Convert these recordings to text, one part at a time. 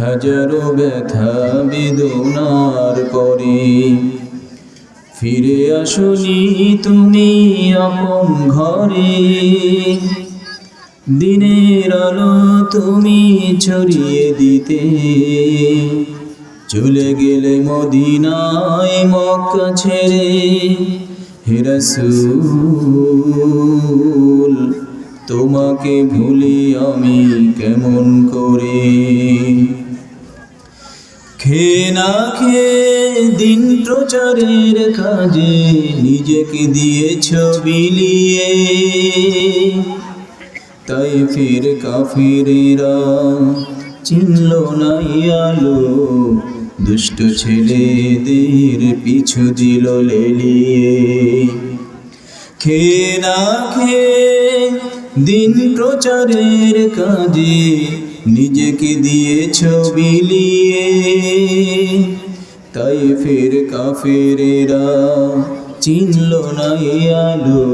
হাজারো ব্যথা বেদনার পরে ফিরে আসনি তুমি আপন ঘরে। দিনের আলো তুমি ছড়িয়ে দিতে চলে গেলে মদিনায় মক্কা ছেড়ে। হে রাসূল তোমাকে ভুলি আমি কেমন করে। খেয়ে না খেয়ে দিন প্রচারের কাজে নিজেকে দিয়েছ বিলিয়ে। তাইফের কাফিরেরা চিনল না আলো, দুষ্ট ছেলেদের পিছু দিল লেলিয়ে। খেয়ে না খেয়ে দিন প্রচারের কাজে নিজেকে দিয়েছ বিলিয়ে। তাইফের কাফেরেরা চিনল না আলো,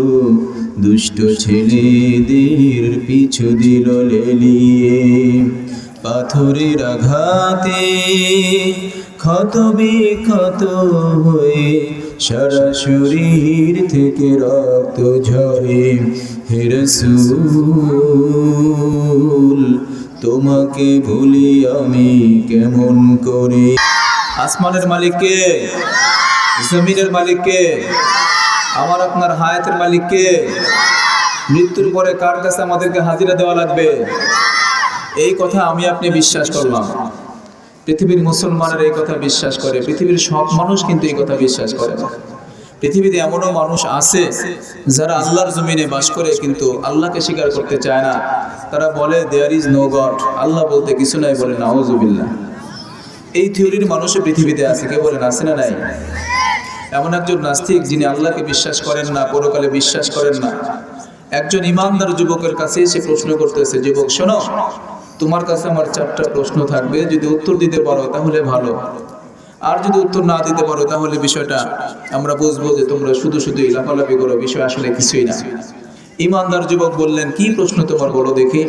দুষ্ট ছেলেদের পিছু দিল লেলিয়ে। পাথরের আঘাতে ক্ষত বিক্ষত হয়ে সারা শরীর থেকে রক্ত ঝরে। হে রাসূল তোমাকে ভুলি আমি কেমন করে। আসমানের মালিক কে? জমিনের মালিক কে? আমার আপনার হায়াতের মালিক কে? মৃত্যুর পরে কার কাছে আমাদেরকে হাজিরা দেওয়া লাগবে? এই কথা আমি আপনি বিশ্বাস করলাম। পৃথিবীর মুসলমানের এই কথা বিশ্বাস করে, পৃথিবীর সব মানুষ কিন্তু এই কথা বিশ্বাস করে না। পৃথিবীতে এমনও মানুষ আছে যারা আল্লাহর জমিনে বাস করে কিন্তু আল্লাহকে স্বীকার করতে চায় না। তারা বলে দেয়ার ইজ নো গড, আল্লাহ বলতে কিছু নাই, বলে নাউজুবিল্লাহ। এই থিওরির মানুষও পৃথিবীতে আছে, কে বলেন আছে না নাই? এমন একজন নাস্তিক যিনি আল্লাহকে বিশ্বাস করেন না, পরকালে বিশ্বাস করেন না, একজন ইমানদার যুবকের কাছে এসে প্রশ্ন করতেছে, যুবক শোনো, তোমার কাছে আমার 4টা প্রশ্ন থাকবে, যদি উত্তর দিতে পারো তাহলে ভালো, আর যদি উত্তর না দিতে পারো তাহলে বিষয়টা আমরা বুঝবো যে তোমরা শুধু শুধু লাফালাফি করো, বিষয় আসলে কিছুই না। ইমানদার যুবক বললেন, কি প্রশ্ন তোমার বলো দেখি।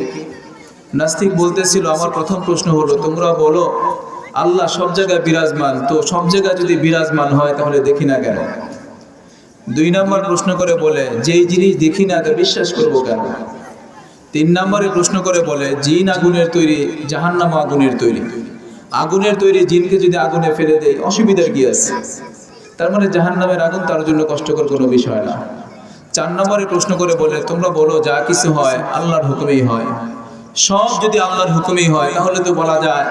নাস্তিক বলতেছিল, আমার প্রথম প্রশ্ন হলো, তোমরা বলো আল্লাহ সব জায়গায় বিরাজমান, তো সব জায়গায় যদি বিরাজমান হয় তাহলে দেখি না কেন? 2 নম্বর প্রশ্ন করে বলে, যেই জিনিস দেখি না তা বিশ্বাস করবো কেন? 3 নম্বরে প্রশ্ন করে বলে, জিন আগুনের তৈরি, জাহান্নাম আগুনের তৈরি, আগুনের তৈরি জিনকে যদি আগুনে ফেলে দেয় অসুবিধার কি আছে? তার মানে জাহান্নামের আগুন তার জন্য কষ্টকর কোনো বিষয় না। 4 নম্বরে প্রশ্ন করে বলে, তোমরা বলো যা কিছু হয় আল্লাহর হুকুমেই হয়, সব যদি আল্লাহর হুকুমেই হয় তাহলে তো বলা যায়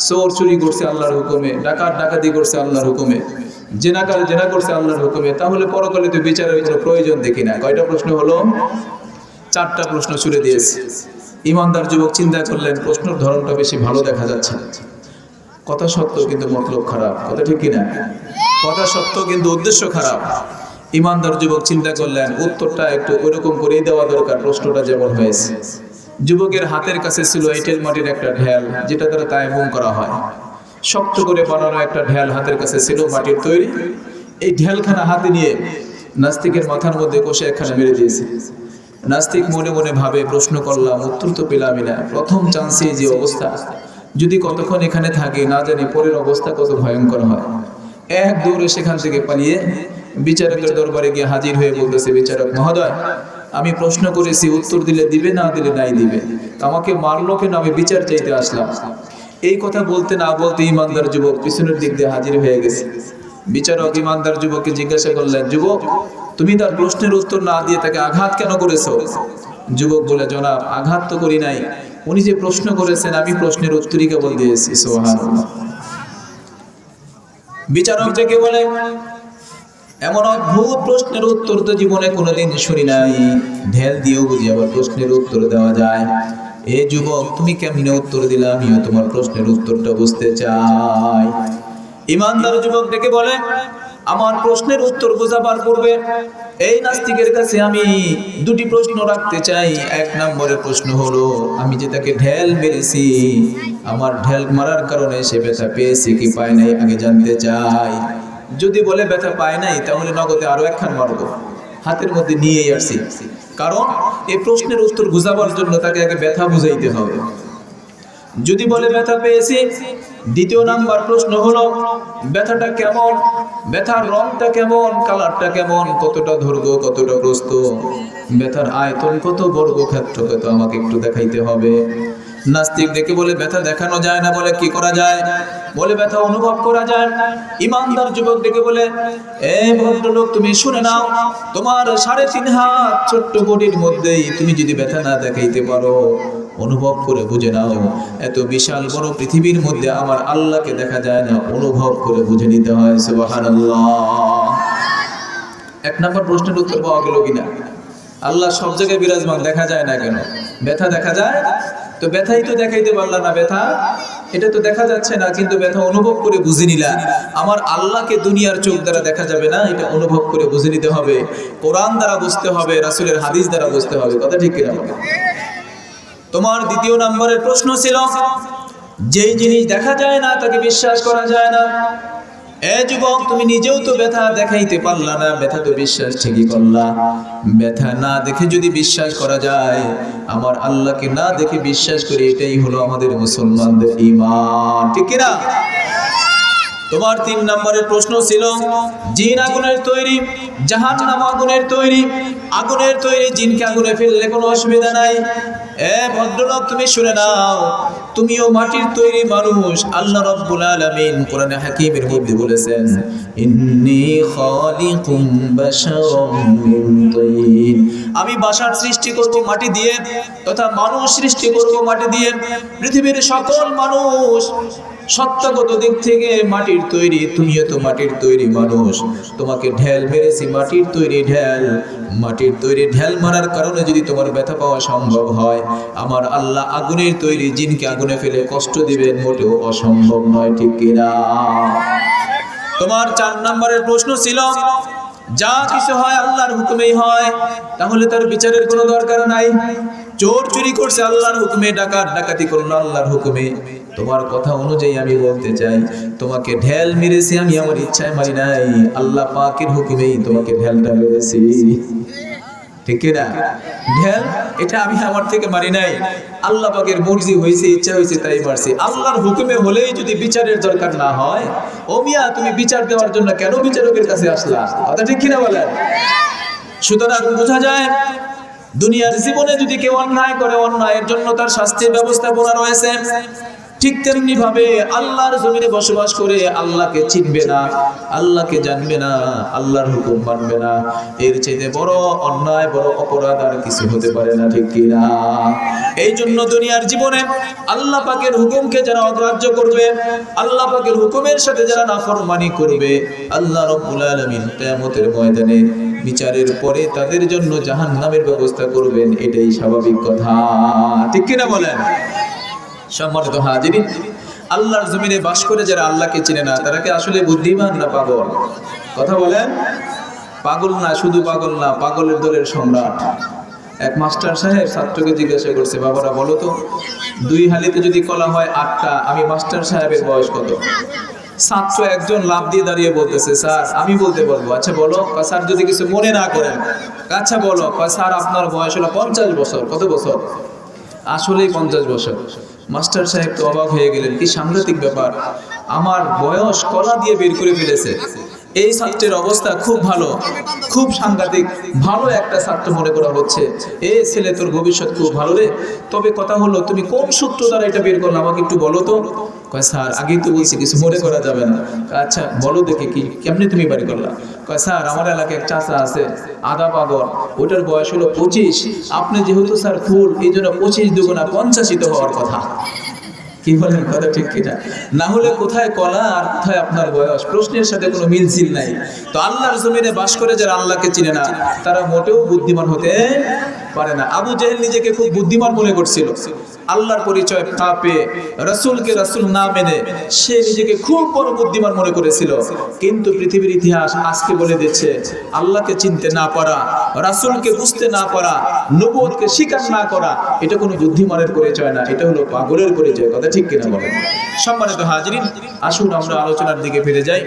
চোর চুরি করছে আল্লাহর হুকুমে, ডাকাত ডাকাতি করছে আল্লাহর হুকুমে, জেনাকার জেনা করছে আল্লাহর হুকুমে, তাহলে পরকালে তো বিচারের কোনো প্রয়োজন দেখি না। কয়টা প্রশ্ন হলো? 4টা প্রশ্ন ছুড়ে দিয়েছে। ইমানদার যুবক চিন্তা করলেন, প্রশ্নের ধরনটা বেশি ভালো দেখা যাচ্ছে, কথা সত্য কিন্তু মতলব খারাপ, কথা ঠিক কিনা? কথা সত্য কিন্তু উদ্দেশ্য খারাপ। ইমানদার যুবক চিন্তা করলেন, উত্তরটা একটু ওইরকম করেই দেওয়া দরকার, প্রশ্নটা যেমন হয়েছে। যুবকের হাতের কাছে ছিল এঁটেল মাটির একটা ঢেল, যেটা দ্বারা তায়াম্মুম করা হয়। শক্ত করে বানানো একটা ঢেল হাতের কাছে ছিল, মাটির তৈরি। এই ঢেলখানা হাতে নিয়ে নাস্তিকের মাথার মধ্যে কষে একখানা মেরে দিয়েছে। নাস্তিক মনে মনে ভাবে, প্রশ্ন করলাম, উত্তর তো পেলামই না, প্রথম চান্সে যে অবস্থা, যদি কতক্ষণ এখানে থাকে না জানি পরের অবস্থা কত ভয়ঙ্কর হয়। এক দৌড়ে সেখান থেকে পালিয়ে বিচারকের দরবারে গিয়ে হাজির হয়ে বলতেছে, বিচারক মহোদয়, আমি প্রশ্ন করেছি, উত্তর দিলে দিবে, না দিলে নাই দিবে, আমাকে মারলো কেন, আমি বিচার চাইতে আসলাম। এই কথা বলতে না বলতে ইমানদার যুবক পিছনের দিক দিয়ে হাজির হয়ে গেছে। বিচারক ইমানদার যুবককে জিজ্ঞাসা করলেন, যুবক তুমি তার প্রশ্নের উত্তর না দিয়ে তাকে আঘাত কেন করেছো? যুবক বলে, জনাব আঘাত তো করি নাই, উনি যে প্রশ্ন করেছেন আমি প্রশ্নের উত্তরই কেবল দিয়েছি। সুবহানাল্লাহ। বিচারক থেকে বলে, এমন অদ্ভুত প্রশ্নের উত্তর তো জীবনে কোনোদিন শুনি নাই, ঢেল দিয়েও বুঝি আবার প্রশ্নের উত্তর দেওয়া যায়। এ যুবক তুমি কেমনে উত্তর দিলে, আমিও তোমার প্রশ্নের উত্তরটা বুঝতে চাই। ইমানদার যুবক ডেকে বলে, আমার প্রশ্নের উত্তর বোঝাবার পূর্বে এই নাস্তিকের কাছে আমি 2টি প্রশ্ন রাখতে চাই। 1 নম্বরের প্রশ্ন হলো, আমি যে তাকে ঢেল মেরেছি, আমার ঢেল মারার কারণে সে ব্যথা পেয়েছে কি পায় নাই আগে জানতে চাই। যদি বলে ব্যথা পায় নাই তাহলে নগদে আরো একখান মারবো, হাতের মধ্যে নিয়েই আসছি, কারণ এই প্রশ্নের উত্তর বুঝাবার জন্য তাকে আগে ব্যথা বুঝাইতে হবে। যদি বলে ব্যথা পেয়েছি, দ্বিতীয় নাম্বার প্রশ্ন হলো ব্যথাটা কেমন, ব্যথার রংটা কেমন, কালারটা কেমন, কতটা দৈর্ঘ্য, কতটা প্রস্থ, ব্যথার আয়তন কত, বর্গক্ষেত্র কত, আমাকে একটু দেখাইতে হবে। নাস্তিক দেখে বলে ব্যথা দেখানো যায় না, বলে কি করা যায়, বলে ব্যথা অনুভব করা যায়। ইমানদার যুবক দেখে বলে এ ভদ্রলোক তুমি শুনে নাও, তোমার 3.5 হাত ছোট্ট বডির মধ্যেই তুমি যদি ব্যথা না দেখাইতে পারো, অনুভব করে বুঝে নাও এত বিশাল বড় পৃথিবীর মধ্যে আমার আল্লাহকে দেখা যায় না, অনুভব করে বুঝে নিতে হয়। সুবহানাল্লাহ। 1 নম্বর প্রশ্নের উত্তর পাওয়া গেল কিনা? আল্লাহ সব জায়গায় বিরাজমান, দেখা যায় না কেন? ব্যথা দেখা যায় তো, ব্যথাই তো দেখাইতে পারলা না, ব্যথা এটা তো দেখা যাচ্ছে না, কিন্তু ব্যথা অনুভব করে বুঝে নিলা। আমার আল্লাহকে দুনিয়ার চোখ দ্বারা দেখা যাবে না, এটা অনুভব করে বুঝে নিতে হবে, কোরআন দ্বারা বুঝতে হবে, রাসূলের হাদিস দ্বারা বুঝতে হবে। কথা ঠিক কিনা? তোমার দ্বিতীয় নম্বরের প্রশ্ন ছিল যেই জিনিস দেখা যায় না তাকে বিশ্বাস করা যায় না। এ যুবক, তুমি নিজেও তো ব্যথা দেখাইতে পারলা না, ব্যথা তো বিশ্বাস ঠিকই করলা। ব্যথা না দেখে যদি বিশ্বাস করা যায়, আমার আল্লাহকে না দেখে বিশ্বাস করি, এটাই হলো আমাদের মুসলমানদের ঈমান। ঠিক কি না? তোমার 3 নম্বরের প্রশ্ন ছিল জিন আগুনের তৈরি, জাহান্নাম আগুনের তৈরি, আগুনের তৈরি জিনকে আগুনে ফেললে কোনো অসুবিধা নাই। এ ভদ্রলোক, তুমি শুনে নাও, তুমিও মাটির তৈরি মানুষ। আল্লাহ রাব্বুল আলামিন কোরআনে হাকীমের মধ্যে বলেছেন ইন্নী খালিকুম বাশারাম মিন তিন, আমি বাশার সৃষ্টি করব মাটি দিয়ে, তথা মানুষ সৃষ্টি করব মাটি দিয়ে। পৃথিবীর সকল মানুষ সত্যগত দিক থেকে মাটির তৈরি, তুমিও তো মাটির তৈরি মানুষ। তোমাকে ঢেল মেরেছি, মাটির তৈরি ঢেল, মাটির তৈরি ঢেল মারার কারণে যদি তোমার ব্যথা পাওয়া সম্ভব হয়, আমার আল্লাহ আগুনের তৈরি জিনকে আগুনে ফেলে কষ্ট দিবেন, মোটেও অসম্ভব নয়। ঠিক কিনা? তোমার 4 নম্বরের প্রশ্ন ছিল যা কিছু হয় আল্লাহর হুকুমেই হয়, তাহলে তার বিচারের কোনো দরকার নাই। চোর চুরি করছে আল্লাহর হুকুমে, ডাকাত ডাকাতি করলো আল্লাহর হুকুমে। তোমার কথা অনুযায়ী আমি বলতে চাই, তোমাকে ঢেল মেরেছি আমি আমার ইচ্ছায় মারি নাই, আল্লাহ পাকের হুকুমেই তোমাকে ঢেলটা মেরেছি। ঠিক না? ঢেল এটা আমি আমার থেকে মারি নাই, আল্লাহ পাকের মর্জি হয়েছে, ইচ্ছা হয়েছে তাই মারছি। আল্লাহর হুকুমে হলেই যদি বিচারের দরকার না হয়, ও মিয়া তুমি বিচার দেওয়ার জন্য কেন বিচারকের কাছে আসলা? কথা ঠিক কিনা বলেন? সুতরাং বোঝা যায় দুনিয়ার জীবনে যদি কেউ অন্যায় করে, অন্যায়ের জন্য তার শাস্তির ব্যবস্থাপনা রয়েছে। ঠিক তেমনি ভাবে আল্লাহর জমিনে বসবাস করে আল্লাহকে চিনবে না, আল্লাহকে জানবে না, আল্লাহর হুকুম মানবে না, এর চাইতে বড় অন্যায়, বড় অপরাধ আর কিছু হতে পারে না। ঠিক কি না? এই জন্য দুনিয়ার জীবনে আল্লাহ পাকের হুকুমকে যারা অগ্রাহ্য করবে, আল্লাহ পাকের হুকুমের সাথে যারা নাফরমানি করবে, আল্লাহ রাব্বুল আলামিন কিয়ামতের ময়দানে বিচারের পরে তাদের জন্য জাহান্নামের ব্যবস্থা করবেন। এটাই স্বাভাবিক কথা। ঠিক কি না বলেন? সম্মানিত হাজিরিন, আল্লাহর জমিনে বাস করে যারা আল্লাহকে চিনে না, তারা কি আসলে বুদ্ধিমান না পাগল? কথা বলেন। পাগল না, শুধু পাগল না, পাগলের দলের সম্রাট। এক মাস্টার সাহেব ছাত্রকে জিজ্ঞাসা করছে, বাবারা বলো তো 2 হালিতে যদি কলা হয় 8টা, আমি মাস্টার সাহেবের বয়স কত? ছাত্র একজন লাফ দিয়ে দাঁড়িয়ে বলতেছে, স্যার আমি বলতে বলবো। আচ্ছা বলো। স্যার যদি কিছু মনে না করেন, আচ্ছা বলো। স্যার আপনার বয়স হলো 50 বছর। কত বছর? আসলেই 50 বছর। মাস্টার সাহেব তো অবাক হয়ে গেলেন, কি সাংঘাতিক ব্যাপার, আমার বয়স কলা দিয়ে বের করে ফেলেছে। এই ছাত্রের অবস্থা খুব ভালো, খুব সাংঘাতিক ভালো একটা ছাত্র মনে করা হচ্ছে। এই ছেলে তোর ভবিষ্যৎ খুব ভালো রে, তবে কথা হলো তুমি কোন সূত্র দ্বারা এটা বের করলে আমাকে একটু বলো তো। কয় স্যার আগেই তো বলছি কিছু মনে করা যাবে না। আচ্ছা বলো দেখে কি কেমনি তুমি বাড়ি করলা? কয় স্যার আমার এলাকায় এক চাচা আছে, আধা পাগল, ওটার বয়স হলো 25। আপনি যেহেতু স্যার ফুল, এই জন্য 25 দুগুণা 85 তো হওয়ার কথা। কি বলেন? কথা ঠিক কিনা? না হলে কোথায় কলা আর কোথায় আপনার বয়স? প্রশ্নের সাথে কোনো মিলছিল নাই। তো আল্লাহর জমিনে বাস করে যারা আল্লাহকে চিনে না, তারা মোটেও বুদ্ধিমান হতে পারে না। আবু জেহেল নিজেকে খুব বুদ্ধিমান মনে করছিল। আল্লাহর পরিচয় না পেয়ে, রাসূলকে রাসূল না মেনে সে নিজেকে খুব বড় বুদ্ধিমান মনে করেছিল। কিন্তু পৃথিবীর ইতিহাস আজকে বলে দিচ্ছে, আল্লাহকে চিনতে না পারা, রাসূলকে বুঝতে না পারা, নবুয়তকে স্বীকার না করা, এটা কোনো বুদ্ধিমানের পরিচয় না, এটা হলো পাগলের পরিচয়। কথা ঠিক কিনা বলেন? সম্মানিত হাজিরিন, আসুন আমরা আলোচনার দিকে ফিরে যাই।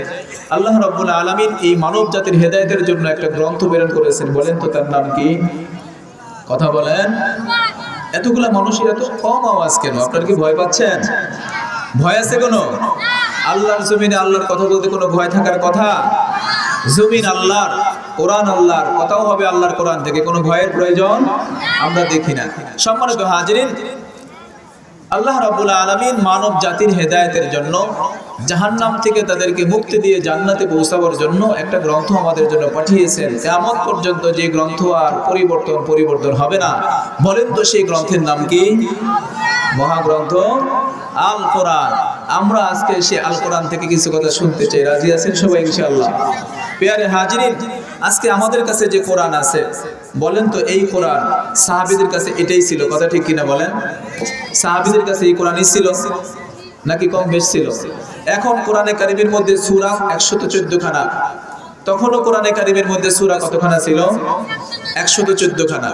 আল্লাহ রাব্বুল আলামিন এই মানব জাতির হেদায়েতের জন্য একটা গ্রন্থ প্রেরণ করেছেন। বলেন তো তার নাম কি? কথা বলেন। এতগুলা মানুষের এত কম আওয়াজ কেন? আপনারা কি ভয় পাচ্ছেন? ভয় আছে কোনো? আল্লাহর জমিনে আল্লাহর কথা বলতে কোনো ভয় থাকার কথা? জমিন আল্লাহর, কোরআন আল্লাহর, কথাও হবে আল্লাহর কোরআন থেকে, কোনো ভয়ের প্রয়োজন আমরা দেখি না। সম্মানিত হাজিরিন, আল্লাহ রাব্বুল আলামিন মানব জাতির হেদায়েতের জন্য, জাহান্নাম থেকে তাদেরকে মুক্তি দিয়ে জান্নাতে পৌঁছাবার জন্য একটা গ্রন্থ আমাদের জন্য পাঠিয়েছেন। কিয়ামত পর্যন্ত যে গ্রন্থ আর পরিবর্তন হবে না, বলেন তো সেই গ্রন্থের নাম কি? মহাগ্রন্থ আল কোরআন। আমরা আজকে সেই আল কোরআন থেকে কিছু কথা শুনতে চাই। রাজি আছেন সবাই ইনশাআল্লাহ? প্রিয় হাজিরিন, আজকে আমাদের কাছে যে কোরআন আছে, বলেন তো এই কোরআন সাহাবীদের কাছে এটাই ছিল, কথা ঠিক কিনা বলেন? সাহাবীদের কাছে এই কোরআনই ছিল নাকি কম বেশ ছিল? এখন কোরআনে কারিমের মধ্যে সূরা 114 খানা, তখনও কোরআনে কারিমের মধ্যে সূরা কতখানা ছিল? 114 খানা।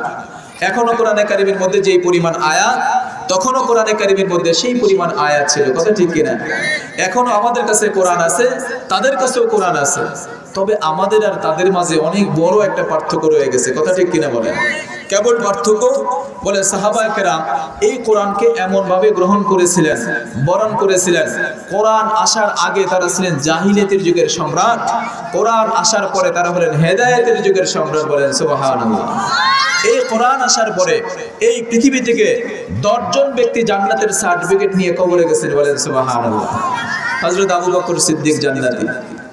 এখনো কোরআনে কারিমের মধ্যে যেই পরিমাণ আয়াত, তখনও কোরআনে কারিমের মধ্যে সেই পরিমাণ আয়াত ছিল, কথা ঠিক কিনা? এখনো আমাদের কাছে কোরআন আছে, তাদের কাছেও কোরআন আছে, তবে আমাদের আর তাদের মাঝে অনেক বড় একটা পার্থক্য রয়ে গেছে, কথা ঠিক কিনা বলেন? কেবল পার্থক্য, বলে সাহাবায়ে কেরাম এই কোরআনকে এমন ভাবে গ্রহণ করেছিলেন, বরণ করেছিলেন, কোরআন আসার আগে তারা ছিলেন জাহিলিয়াতের যুগের সম্রাট, কোরআন আসার পরে তারা হলেন হেদায়েতের যুগের সম্রাট। বলেন সুবহানাল্লাহ। এই কোরআন আসার পরে এই পৃথিবী থেকে 10 জন ব্যক্তি জান্নাতের সার্টিফিকেট নিয়ে কবরে গেছেন। বলেন সুবহানাল্লাহ। হযরত আবু বকর সিদ্দিক জান্নাতি,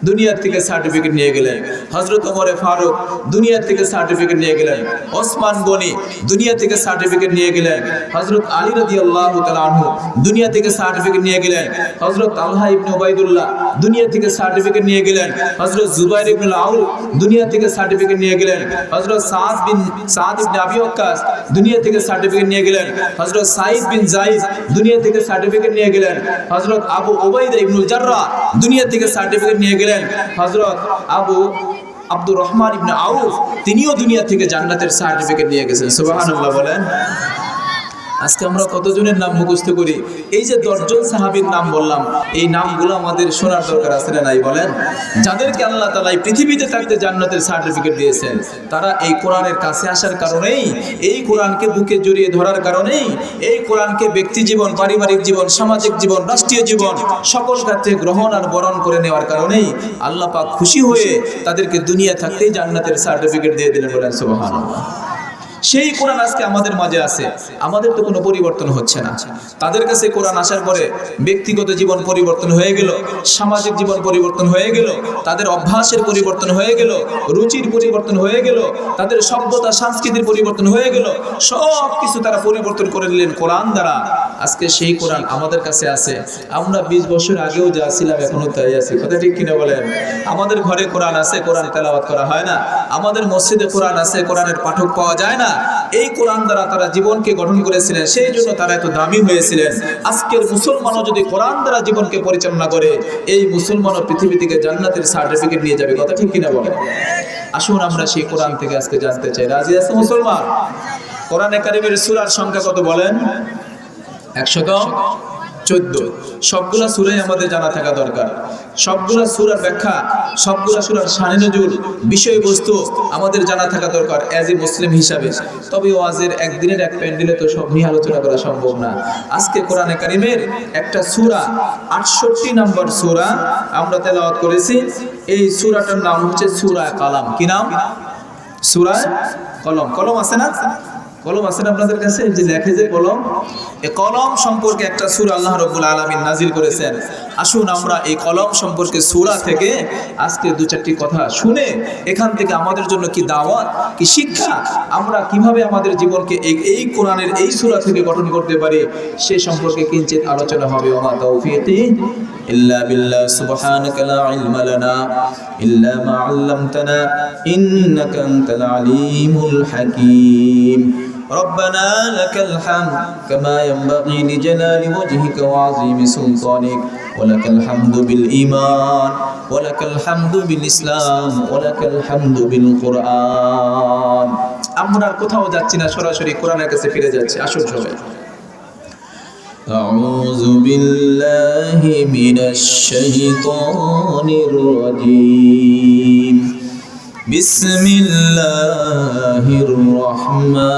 দুনিয়ার থেকে সার্টিফিকেট নিয়ে গেলেন। হযরত ওমর ফারুক দুনিয়ার থেকে সার্টিফিকেট নিয়ে গেলেন। ওসমান গনি দুনিয়া থেকে সার্টিফিকেট নিয়ে গেলেন। হযরত আলী রাদিয়াল্লাহু তাআলা আনহু দুনিয়া থেকে সার্টিফিকেট নিয়ে গেলেন। হযরত তালহা ইবনে উবাইদুল্লাহ দুনিয়া থেকে সার্টিফিকেট নিয়ে গেলেন। হযরত জুবাইর ইবনে আউফ দুনিয়া থেকে সার্টিফিকেট নিয়ে গেলেন। হযরত সাদ ইবনে আবি ওয়াক্কাস দুনিয়া থেকে সার্টিফিকেট নিয়ে গেলেন। হযরত সাঈদ বিন যায়েদ দুনিয়া থেকে সার্টিফিকেট নিয়ে গেলেন। হযরত আবু উবাইদা ইবনুল জাররাহ দুনিয়া থেকে সার্টিফিকেট নিয়ে গেলেন। হযরত আব্দুর রহমান ইবনে আউফ তিনিও দুনিয়া থেকে জান্নাতের সার্টিফিকেট নিয়ে গেছেন। সুবহানাল্লাহ বলেন। আজকে আমরা কতজনের নাম মুখস্থ করি? এই যে 10 জন সাহাবীর নাম বললাম, এই নামগুলো আমাদের শোনার দরকার আছে না নাই বলেন? যাদেরকে আল্লাহ তাআলা এই পৃথিবীতে থাকতে জান্নাতের সার্টিফিকেট দিয়েছেন, তারা এই কোরআনের কাছে আসার কারণেই, এই কোরআনকে বুকে জড়িয়ে ধরার কারণেই, এই কোরআনকে ব্যক্তি জীবন, পারিবারিক জীবন, সামাজিক জীবন, রাষ্ট্রীয় জীবন সকল ক্ষেত্রে গ্রহণ আর বরণ করে নেওয়ার কারণেই আল্লাহ পাক খুশি হয়ে তাদেরকে দুনিয়া থাকতেই জান্নাতের সার্টিফিকেট দিয়ে দিলেন। বলেন সুবহানাল্লাহ। সেই কোরআন আজকে আমাদের মাঝে আছে, আমাদের তো কোনো পরিবর্তন হচ্ছে না। তাদের কাছে কোরআন আসার পরে ব্যক্তিগত জীবন পরিবর্তন হয়ে গেল, সামাজিক জীবন পরিবর্তন হয়ে গেল, তাদের অভ্যাসের পরিবর্তন হয়ে গেল, রুচির পরিবর্তন হয়ে গেল, তাদের সভ্যতা সংস্কৃতির পরিবর্তন হয়ে গেল, সব কিছু তারা পরিবর্তন করে নিলেন কোরআন দ্বারা। আজকে সেই কোরআন আমাদের কাছে আছে। আমরা 20 বছর আগেও যা ছিলাম এখনো তাই আছি, কথা ঠিক কিনা বলেন? আমাদের ঘরে কোরআন আছে, কোরআন তেলাওয়াত করা হয় না। আমাদের মসজিদে কোরআন আছে, কোরআনের পাঠক পাওয়া যায় না। এই কোরআন দ্বারা তারা জীবনকে গঠন করেছিলেন, সেই জন্য তারা এত দামি হয়েছিলেন। আজকের মুসলমানও যদি কোরআন দ্বারা জীবনকে পরিচালনা করে, এই মুসলমানও পৃথিবী থেকে জান্নাতের সার্টিফিকেট নিয়ে যাবে, কথা ঠিক কিনা বলেন? আসুন আমরা সেই কোরআন থেকে আজকে জানতে চাই। রাজি আছে মুসলমান? কোরআনে কারিমের সূরার সংখ্যা কত বলেন? 114। সবগুলা সূরাই আমাদের জানা থাকা দরকার। সবগুলা সূরার ব্যাখ্যা, সবগুলা সূরার শানে নজুল, বিষয়বস্তু আমাদের জানা থাকা দরকার এজ এ মুসলিম হিসাবে। তবে ওয়াজের একদিনের এক প্যান্ডেলে তো সব নিয়ে আলোচনা করা সম্ভব না। আজকে কোরআনে কারিমের একটা সূরা, 68 নম্বর সূরা আমরা তেলাওয়াত করেছি। এই সূরাটার নাম হচ্ছে সূরা কালাম। কি নাম? সূরা কলম। কলম আছে না? কলম আছে না আপনাদের কাছে? যে লেখে যে কলম, এই কলম সম্পর্কে একটা সূরা আল্লাহ রাব্বুল আলামিন নাজিল করেছেন। আসুন আমরা এই কলম সম্পর্কে সূরা থেকে আজকে 2-4টি কথা শুনে এখান থেকে আমাদের জন্য কি দাওয়াত, কি শিক্ষা, আমরা কিভাবে আমাদের জীবনকে এই কোরআনের এই সূরা থেকে গঠন করতে পারি সে সম্পর্কে কিঞ্চিত আলোচনা হবে। ওয়া মা তাওফীকি ইল্লা বিল্লাহ, সুবহানাকা লা ইলমা লানা ইল্লা মা 'আল্লামতানা ইন্নাকা আনতাল আলিমুল হাকীম। ربنا لك الحمد كما ينبغي لجلال وجهك وعظيم سلطانك ولك الحمد بالإيمان ولك الحمد بالإسلام ولك الحمد بالقرآن। আমরা কোথাও যাচ্ছি না, সরাসরি কোরআনের কাছে ফিরে যাচ্ছি। আসুন সবাই। أعوذ بالله من الشيطان الرجيم বিসমিল্লাহির রহমানির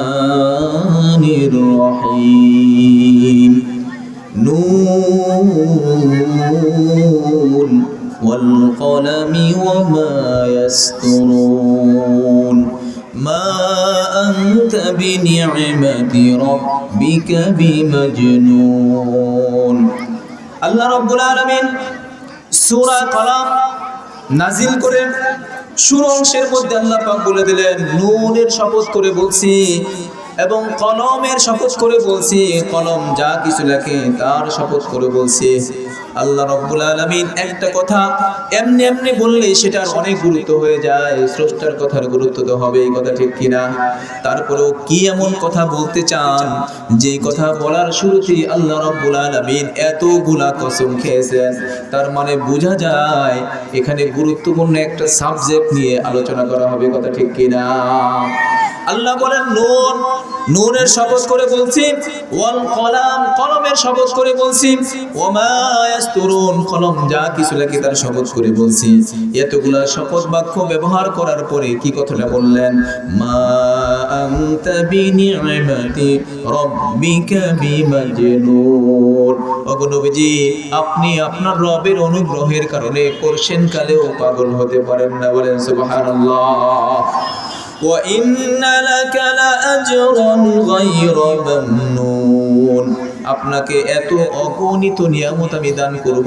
রহিম নুন ওয়াল কলামি ওয়া মা ইয়াসতুরুন মা আনতা বিনি'মাতি রাব্বিকা বিমাজনুন। আল্লাহ রাব্বুল আলামিন সূরা কলাম নাজিল করে শুরু অংশের মধ্যে আল্লাহ পাক বলে দিলেন, নুনের শপথ করে বলছি এবং কলমের শপথ করে বলছি, কলম যা কিছু লেখে তার শপথ করে বলছি। আল্লাহ রাব্বুল আলামিন একটা কথা এমনি এমনি বললেই সেটার অনেক গুরুত্ব হয়ে যায়, স্রষ্টার কথার গুরুত্ব তো হবে, এই কথা ঠিক কিনা? তারপরেও কি এমন কথা বলতে চান যে কথা বলার শুরুতেই আল্লাহ রাব্বুল আলামিন এতগুলা কসম খেয়েছেন, তার মানে বোঝা যায় এখানে গুরুত্বপূর্ণ একটা সাবজেক্ট নিয়ে আলোচনা করা হবে, কথা ঠিক কিনা? আল্লাহ বলেন নুন, নুনের শপথ করে বলছি, ওয়াল কলাম, কলমের শপথ করে বলছি, ওয়া মা ইয়াসতুরুন, কলম যা কিছু লেখে তার শপথ করে বলছি। এতগুলা শপথ বাক্য ব্যবহার করার পরে কি কথাটা বললেন? মা আনতা বিনি'মাতি রাব্বিকা বিমাজনুন। ওগো নবীজি, আপনি আপনার রবের অনুগ্রহের কারণে কোরশেন কালেও পাগল হতে পারেন না, বলেন সুবহানাল্লাহ। وَإِنَّ لَكَ لَأَجْرًا غَيْرَ مَمْنُونٍ, আপনাকে এত অগণিত নিয়ামত আমি দান করব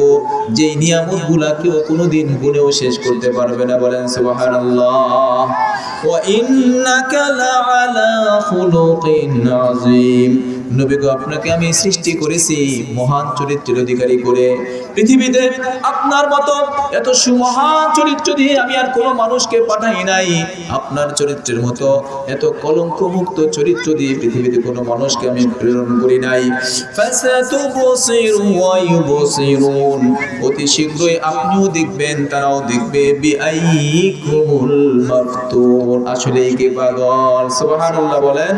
যে নিয়ামতগুলা কেউ কোনোদিন গুণেও শেষ করতে পারবে না, বলেন সুবহানাল্লাহ। وَإِنَّكَ لَعَلَى خُلُقٍ عَظِيمٍ, নবী গো, আপনাকে আমি সৃষ্টি করেছি মহান চরিত্রের অধিকারী করে। পৃথিবীতে আপনার মতো এত সুমহান চরিত্র দিয়ে আমি আর কোনো মানুষকে পাঠাই নাই, আপনার চরিত্রের মতো এত কলঙ্কমুক্ত চরিত্র দিয়ে পৃথিবীতে কোনো মানুষকে আমি প্রেরণ করি নাই। ফাসাতুবসিরু ওয়া ইউবসিরুন, অতি শীঘ্রই আপনিও দেখবেন তারাও দেখবে। বিআইকুমুল মাফতুন, আসলে কি পাগল? সুবহানাল্লাহ বলেন।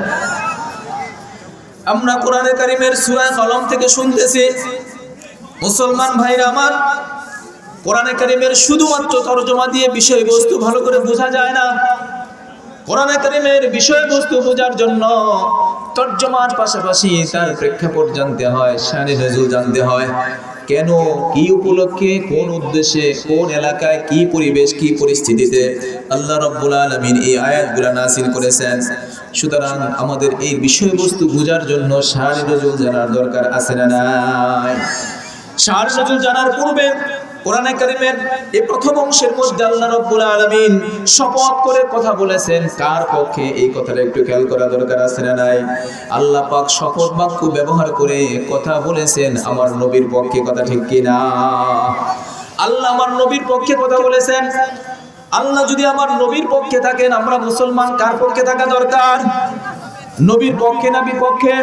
আমরা কোরআনে কারীমের সূরা কলম থেকে শুনতেছি, মুসলমান ভাইরা আমার, কোরআনে কারীমের শুধুমাত্র তরজমা দিয়ে বিষয়বস্তু ভালো করে বোঝা যায় না। কোরআনে কারীমের বিষয়বস্তু বোঝার জন্য তরজমার পাশাপাশি তার প্রেক্ষাপট জানতে হয়, শানে নজুল জানতে হয়। কেন, কি উপলক্ষে, কোন উদ্দেশ্যে, কোন এলাকায়, কি পরিবেশ, কি পরিস্থিতিতে আল্লাহ রাব্বুল আলামিন এই আয়াতগুলো নাযিল করেছেন। সুতরাং আমাদের এই বিষয়বস্তু বোঝার জন্য শানে নজুল জানার দরকার আছে না নাই? শানে নজুল জানার পূর্বে কোরআনে কারীমের এই প্রথম অংশের মধ্যে আল্লাহ রাব্বুল আলামিন শপথ করে কথা বলেছেন, কার পক্ষে এই কথাটা একটু খেয়াল করা দরকার আছে না নাই? আল্লাহ পাক শপথ বাক্য ব্যবহার করে কথা বলেছেন আমার নবীর পক্ষে, কথা ঠিক কিনা? আল্লাহ আমার নবীর পক্ষে কথা বলেছেন। আল্লাহ যদি আমার নবীর পক্ষে থাকেন, আমরা মুসলমান কার পক্ষে থাকা দরকার? নবীর পক্ষে না বিপক্ষে?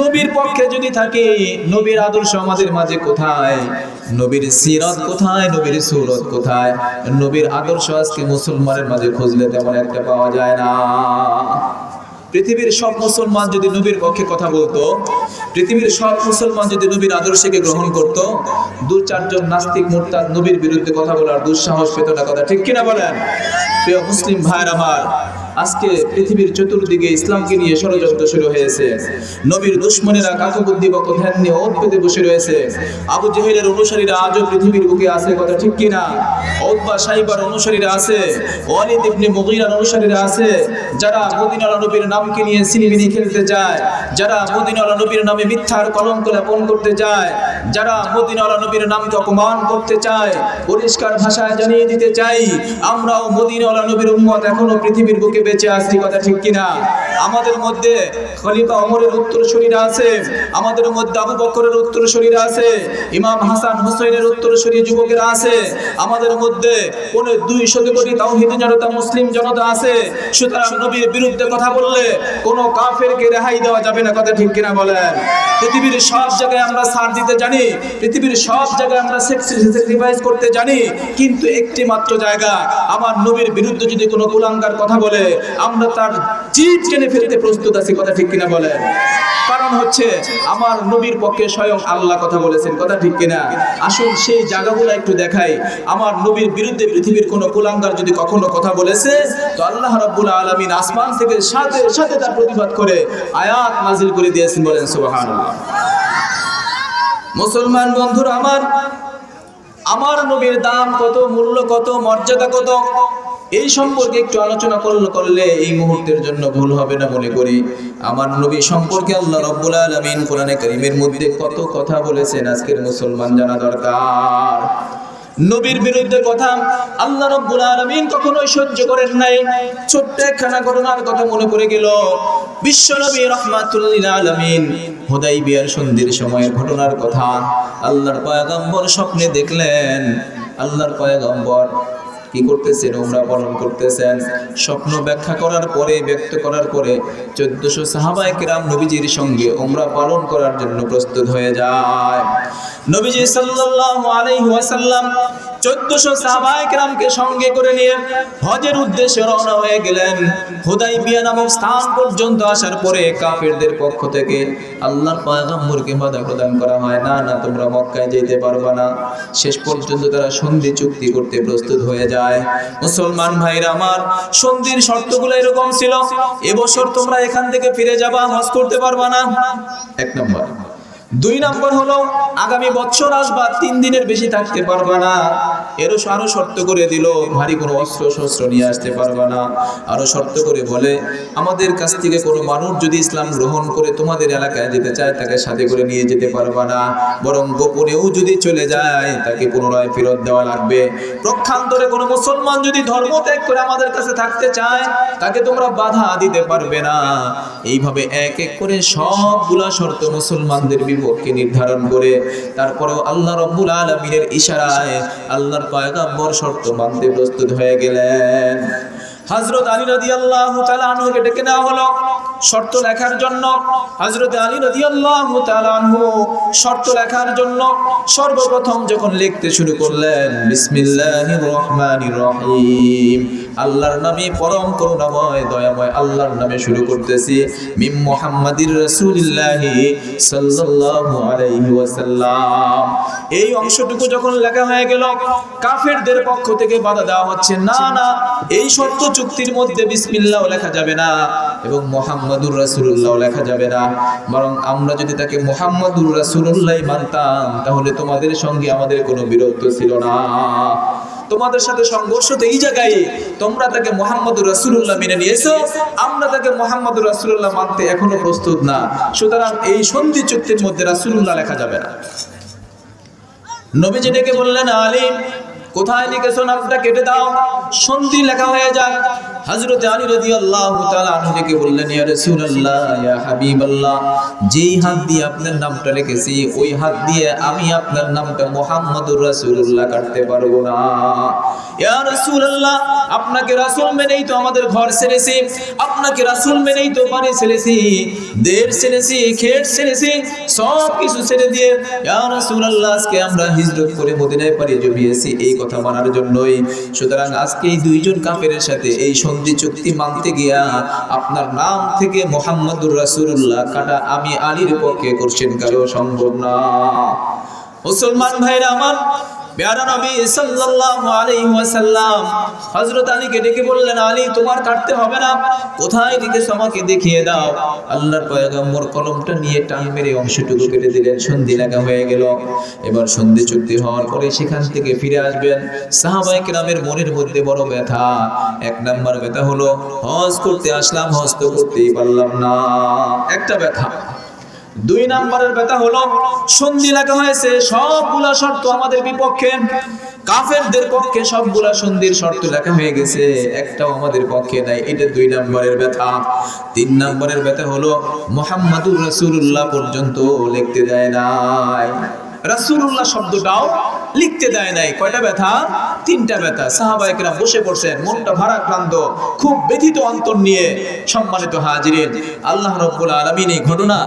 নবীর পক্ষে যদি থাকে, নবীর আদর্শ আমাদের মাঝে কোথায়? নবীর সিরাত কোথায়? নবীর সুরত কোথায়? নবীর আদর্শ আজকে মুসলমানের মাঝে খুঁজলে তেমন একটা পাওয়া যায় না। পৃথিবীর সব মুসলমান যদি নবীর পক্ষে কথা বলতো, পৃথিবীর সব মুসলমান যদি নবীর আদর্শকে গ্রহণ করত, দু চারজন নাস্তিক মুরতাদ নবীর বিরুদ্ধে কথা বলার দুঃসাহস পেত না, কথা ঠিক কিনা বলেন? প্রিয় মুসলিম ভাইরা আমার, আজকে পৃথিবীর চতুর্দিকে ইসলামকে নিয়ে ষড়যন্ত্র শুরু হয়েছে। নবীর দুশমনেরা কাকবুদ্ধি বক ধ্যান নিয়ে ওত পেতে বসে রয়েছে। আবু জেহেলের অনুসারীরা আজও পৃথিবীর বুকে আছে, কথা ঠিক কিনা? উতবা সাইবার অনুসারীরা আছে, ওয়ালিদ ইবনে মুগীরার অনুসারীরা আছে, যারা মদিনার নবীর নামকে নিয়ে সিনেমিনি খেলতে যায়, যারা মদিনার নবীর নামে মিথ্যার কলঙ্ক লেপন করতে যায়, যারা মদিনার নবীর নামকে অপমান করতে চায়। পরিষ্কার ভাষায় জানিয়ে দিতে চাই, আমরাও মদিনার নবীর উম্মত এখনো পৃথিবীর বুকে বেঁচে আছি, কথা ঠিক কিনা? আমাদের মধ্যে খলিফা ওমরের উত্তরসূরিরা আছে, আমাদের মধ্যে আবু বকরের উত্তরসূরিরা আছে, ইমাম হাসান হুসাইনের উত্তরসূরি যুবকেরা আছে, আমাদের মধ্যে কোন 200 কোটি তাওহীদি জনতা মুসলিম জনতা আছে। সুতরাং নবীর বিরুদ্ধে কথা বললে কোন কাফেরকে রেহাই দেওয়া যাবে না, কথা ঠিক কিনা বলেন? পৃথিবীর সব জায়গায় আমরা সার দিতে জানি, পৃথিবীর সব জায়গায় আমরা স্যাক্রিফাইস করতে জানি, কিন্তু একটি মাত্র জায়গা, আমার নবীর বিরুদ্ধে যদি কোনো কুলাঙ্গার কথা বলে আমরা তার জিভ টেনে ছিঁড়ে ফেলতে প্রস্তুত আছি, কথা ঠিক কিনা বলেন? কারণ হচ্ছে আমার নবীর পক্ষে স্বয়ং আল্লাহ কথা বলেছেন, কথা ঠিক কিনা? আসুন সেই জায়গাগুলো একটু দেখাই। আমার নবীর বিরুদ্ধে পৃথিবীর কোনো কুলাঙ্গার যদি কখনো কথা বলেছে, তো আল্লাহ রাব্বুল আলামিন আসমান থেকে সাথে সাথে তার প্রতিবাদ করে আয়াত নাজিল করে দিয়েছেন, বলেন সুবহানাল্লাহ। মুসলমান বন্ধুরা আমার নবীর দাম কত, মূল্য কত, মর্যাদা কত, এই সম্পর্কে একটু আলোচনা করলে এই মুহূর্তের জন্য ভুল হবে না মনে করি। আমার নবী সম্পর্কে আল্লাহ রাব্বুল আলামিন কোরআনে কারীমের মধ্যে কত কথা বলেছেন, আজকের মুসলমান জানা দরকার। নবীর বিরুদ্ধে কথা আল্লাহ রাব্বুল আলামিন কখনোই সহ্য করেন নাই। ছোট্ট একখানা ঘটনার কথা মনে পড়ে গেল। বিশ্ব নবী রাহমাতুল লিল আলামিন হুদাইবিয়ার সন্ধির সময়ের ঘটনার কথা আল্লাহর পয়গম্বর স্বপ্নে দেখলেন। আল্লাহর পয়গম্বর কি করতেছেন? উমরা পালন করতেছেন। স্বপ্ন ব্যাখ্যা করার পরে, ব্যক্ত করার পরে 1400 সাহাবায়ে কেরাম নবীজির সঙ্গে উমরা পালন করার জন্য প্রস্তুত হয়ে যায়। নবীজি সাল্লাল্লাহু আলাইহি ওয়াসাল্লাম 1400 সাহাবায়ে কেরামকে সঙ্গে করে নিয়ে হজের উদ্দেশ্যে রওনা হয়ে গেলেন। হুদাইবিয়া নামক স্থান পর্যন্ত আসার পরে কাফেরদের পক্ষ থেকে আল্লাহর পয়গম্বরকে বাধা প্রদান করা হয়, না না তোমরা মক্কায় যেতে পারবে না। শেষ পর্যন্ত তারা সন্ধি চুক্তি করতে প্রস্তুত হয়ে যায়। মুসলমান ভাইরা আমার, সন্ধির শর্তগুলো এরকম ছিল, এবছর তোমরা এখান থেকে ফিরে যাবা, হজ করতে পারবা না, 1 নম্বর। 2 নম্বর হলো আগামী বছর আসবা, 3 দিনের বেশি থাকতে পারবা না। আরো শর্ত করে দিল, ভারী কোনো অস্ত্র শস্ত্র নিয়ে আসতে পারবা না। আরো শর্ত করে বলে, আমাদের কাছ থেকে কোনো মানুষ যদি ইসলাম গ্রহণ করে তোমাদের এলাকায় যেতে চায়, তাকে সাথে করে নিয়ে যেতে পারবা না, বরং গোপনেও যদি চলে যায় তাকে পুনরায় ফেরত দেওয়া লাগবে। প্রক্ষান্তরে কোনো মুসলমান যদি ধর্ম ত্যাগ করে আমাদের কাছে থাকতে চায়, তাকে তোমরা বাধা দিতে পারবে না। এইভাবে এক এক করে সবগুলা শর্ত মুসলমানদের বিপক্ষে নির্ধারণ করে তারপরেও আল্লাহ রাব্বুল আলামিনের ইশারায় আল্লাহর পয়গম্বর শর্ত মানতে প্রস্তুত হয়ে গেলেন। হযরত আলী রাদিয়াল্লাহু তাআলা আনহুকে ডেকে নেওয়া হলো শর্ত লেখার জন্য। হযরত আলী রাদিয়াল্লাহু তাআলা আনহু শর্ত লেখার জন্য সর্বপ্রথম যখন লিখতে শুরু করলেন, বিসমিল্লাহির রহমানির রহিম, আল্লাহর নামে, পরম করুণাময় দয়াময় আল্লাহর নামে শুরু করতেছি। মিম মুহাম্মাদির রাসূলিল্লাহি সাল্লাল্লাহু আলাইহি ওয়াসাল্লাম। এই অংশটুকু যখন লেখা হয়ে গেল, কাফেরদের পক্ষ থেকে বাধা দেওয়া হচ্ছে, না না, এই শর্ত চুক্তির মধ্যে বিসমিল্লাহ লেখা যাবে না এবং মুহাম্মাদুর রাসূলুল্লাহ লেখা যাবে না, বরং আমরা যদি তাকে মুহাম্মাদুর রাসূলুল্লাহ মানতাম তাহলে তোমাদের সঙ্গে আমাদের কোনো বিরোধ ছিল না। তোমাদের সাথে সংঘর্ষ তো এই জায়গায়, তোমরা তাকে মুহাম্মাদুর রাসূলুল্লাহ মেনে নিয়েছো, আমরা তাকে মুহাম্মাদুর রাসূলুল্লাহ মানতে এখনো প্রস্তুত না। সুতরাং এই সন্ধি চুক্তির মধ্যে রাসূলুল্লাহ লেখা যাবে না। নবীজি ডেকে বললেন, আলী কোথায় লিখেছো, নামটা কেটে দাও, সন্ধি লেখা হয়ে যায়। হযরত আলী রাদিয়াল্লাহু তাআলা আনহু ডেকে বললেন, ইয়া রাসূলুল্লাহ, ইয়া হাবিবাল্লাহ, যেই হাত দিয়ে আপনার নামটা লিখেছি ওই হাত দিয়ে আমি আপনার নামটা মুহাম্মাদুর রাসূলুল্লাহ কাটতে পারবো না। ইয়া রাসূলুল্লাহ, আপনাকে রাসূল মেনেই তো আমাদের ঘর ছেড়েছি, আপনাকে রাসূল মেনেই তো বাড়ি ছেড়েছি, দেশ ছেড়েছি, খেত ছেড়েছি, সব কিছু ছেড়ে দিয়ে ইয়া রাসূলুল্লাহ আজকে আমরা হিজরত করে মদিনায় পাড়ি জমিয়েছি এই কথা মানার জন্যই। সুতরাং আজকে এই দুইজন কাফেরের সাথে এই সন্ধি চুক্তি মানতে গিয়া আপনার নাম থেকে মুহাম্মাদুর রাসূলুল্লাহ কাটা আমি আলীর পক্ষে করছেন কারো সম্ভব না। মুসলমান ভাইরা আমার, প্যারা নবী সাল্লাল্লাহু আলাইহি ওয়াসাল্লাম হযরত আলীকে ডেকে বললেন, আলী তোমার কাটতে হবে না, কোথায় লিখেছো আমাকে দেখিয়ে দাও। আল্লাহর পয়গম্বর কলমটা নিয়ে টান মেরে অংশটুকু কেটে দিলেন, সন্ধি লেখা হয়ে গেল। এবার সন্ধি চুক্তি হওয়ার পরে সেখান থেকে ফিরে আসবেন। সাহাবায়ে কেরামের মনের মধ্যে বড় ব্যথা। 1 নাম্বার ব্যথা হলো, হজ করতে আসলাম, হজ তো করতেই পারলাম না, একটা ব্যথা। 2 নম্বরের ব্যথা হলো, সন্ধি লেখা হয়েছে, সবগুলা শর্ত আমাদের বিপক্ষে, কাফেরদের পক্ষে সবগুলা সন্ধির শর্ত লেখা হয়ে গেছে, একটাও আমাদের পক্ষে নাই, এটা 2 নম্বরের ব্যথা। 3 নম্বরের ব্যথা হলো, মুহাম্মাদুর রাসূলুল্লাহ পর্যন্ত লিখতে দেয় নাই, রাসূলুল্লাহ শব্দটাও লিখতে দেয় নাই। কয়টা ব্যথা? 3টা ব্যথা। সাহাবায়ে কেরাম বসে পড়ছেন, মনটা ভারাক্রান্ত, খুব ব্যথিত অন্তর নিয়ে। সম্মানিত হাজিরিন, আল্লাহ রাব্বুল আলামিন এই ঘটনা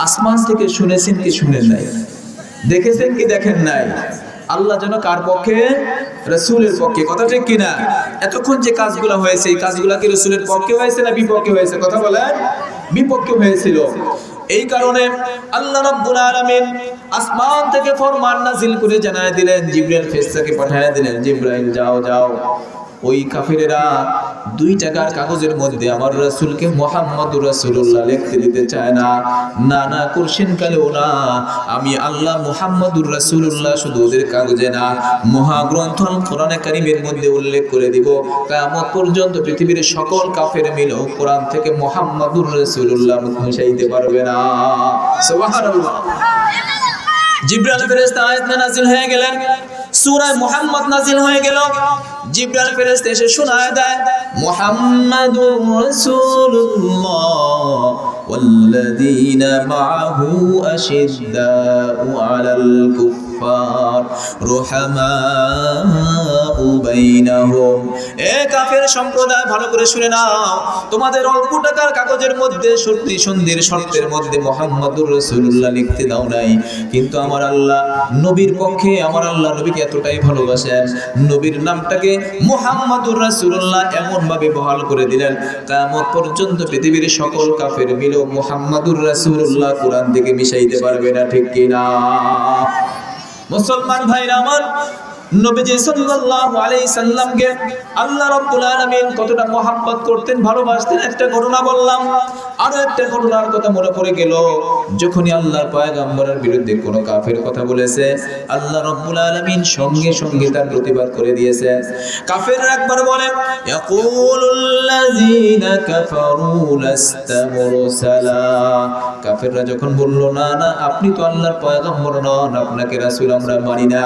আসমান থেকে শুনেছেন কি শুনেন নাই, দেখেছেন কি দেখেন নাই? আল্লাহ যেন কার পক্ষে? রাসূলের পক্ষে, কথা ঠিক কিনা? এতক্ষণ যে কাজগুলো হয়েছে এই কাজগুলো কি রাসূলের পক্ষে হয়েছে না বিপক্ষে হয়েছে? কথা বলেন, বিপক্ষে হয়েছিল। এই কারণে আল্লাহ রাব্বুল আলামিন আসমান থেকে ফরমান নাজিল করে জানায় দিলেন, জিবরাইল ফেরেশতাকে পাঠিয়ে দিলেন, জিবরাইল যাও যাও ওই কাফিরেরা 2 টাকার কাগজের মধ্যে আমার রাসূলকে মুহাম্মদুর রাসূলুল্লাহ লিখতে দিতে চায় না, না কোশ্চেন কালেও না। আমি আল্লাহ মুহাম্মদুর রাসূলুল্লাহ শুধু ওদের কাগজে না মহাগ্রন্থ কোরআনে কারীমের মধ্যে উল্লেখ করে দিব, কিয়ামত পর্যন্ত পৃথিবীর সকল কাফের মিলেও কোরআন থেকে মুহাম্মদুর রাসূলুল্লাহ মুছাইতে পারবে না। সুবহানাল্লাহ। জিবরাইল ফেরেশতা আয়াত নাযিল হয়ে গেলেন, সূরা মুহাম্মদ নাযিল হয়ে গেল। জিবরাইল ফেরেশতা এসে শোনায় দেয়, মুহাম্মাদুর রাসূলুল্লাহ ওয়াল্লাযীনা মাআহু আশিদ্দাউ আলাল কুফফার রুহামাউ বাইনাহুম। এ কাফের সম্প্রদায় ভালো করে শুনে নাও, তোমাদের অল্প টাকার কাগজের মধ্যে সত্যি সন্ধির শর্তের মধ্যে মুহাম্মাদুর রাসূলুল্লাহ লিখতে দাও নাই, কিন্তু আমার আল্লাহ নবীর পক্ষে, আমার আল্লাহ নবীকে এতটাই ভালোবাসেন, নবীর নামটাকে মুহাম্মাদুর রাসূলুল্লাহ এমন ভাবে বহাল করে দিলেন, কিয়ামত পর্যন্ত পৃথিবীর সকল কাফের মিলেও মুহাম্মাদুর রাসূলুল্লাহ কোরআন থেকে মিশাইতে পারবে না, ঠিক কি না? মুসলমান ভাইরা আমার, নবীজি সাল্লাল্লাহু আলাইহি সাল্লামকে আল্লাহ রাব্বুল আলামিন কতটা মহব্বত করতেন, ভালোবাসতেন একটা ঘটনা বললাম। আরো একটা ঘটনার কথা মনে পড়ে গেল, যখনই আল্লাহর পয়গম্বরের বিরুদ্ধে কোনো কাফের কথা বলেছে আল্লাহ রাব্বুল আলামিন সঙ্গে সঙ্গে তার প্রতিবাদ করে দিয়েছে। কাফেররা একবার বলে, ইয়াকুলুল্লাযীনা কাফারু লাস্তা মুরসালা। কাফেররা যখন বলল, না না আপনি তো আল্লাহর পয়গম্বর নন, আপনাকে রাসূল আমরা মানি না,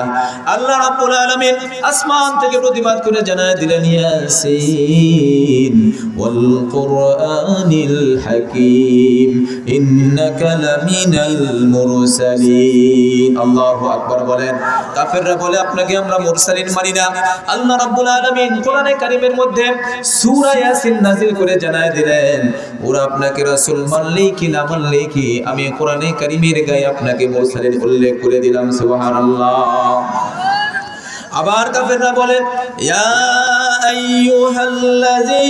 আল্লাহ রাব্বুল আলামিন আসমান থেকে প্রতিবাদ করে জানায় দিলেন, ইয়াসিন ওয়াল কুরআনিল হাকীম ইন্নাকা লামিনাল মুরসালিন। আল্লাহু আকবার বলেন। কাফেররা বলে, আপনাকে আমরা মুরসালিন মানি না। আল্লাহ রাব্বুল আলামিন কোরআনে কারীমের মধ্যে সূরা ইয়াসিন নাযিল করে জানায় দিলেন, ওরা আপনাকে রাসূল মানলেই কি না মানলেই কি, আমি কোরআনে কারীমের গায়ে আপনাকে মুরসালিন উল্লেখ করে দিলাম। সুবহানাল্লাহ। আবার কাফেররা বলে, ইয়া আইয়ুহাল্লাযী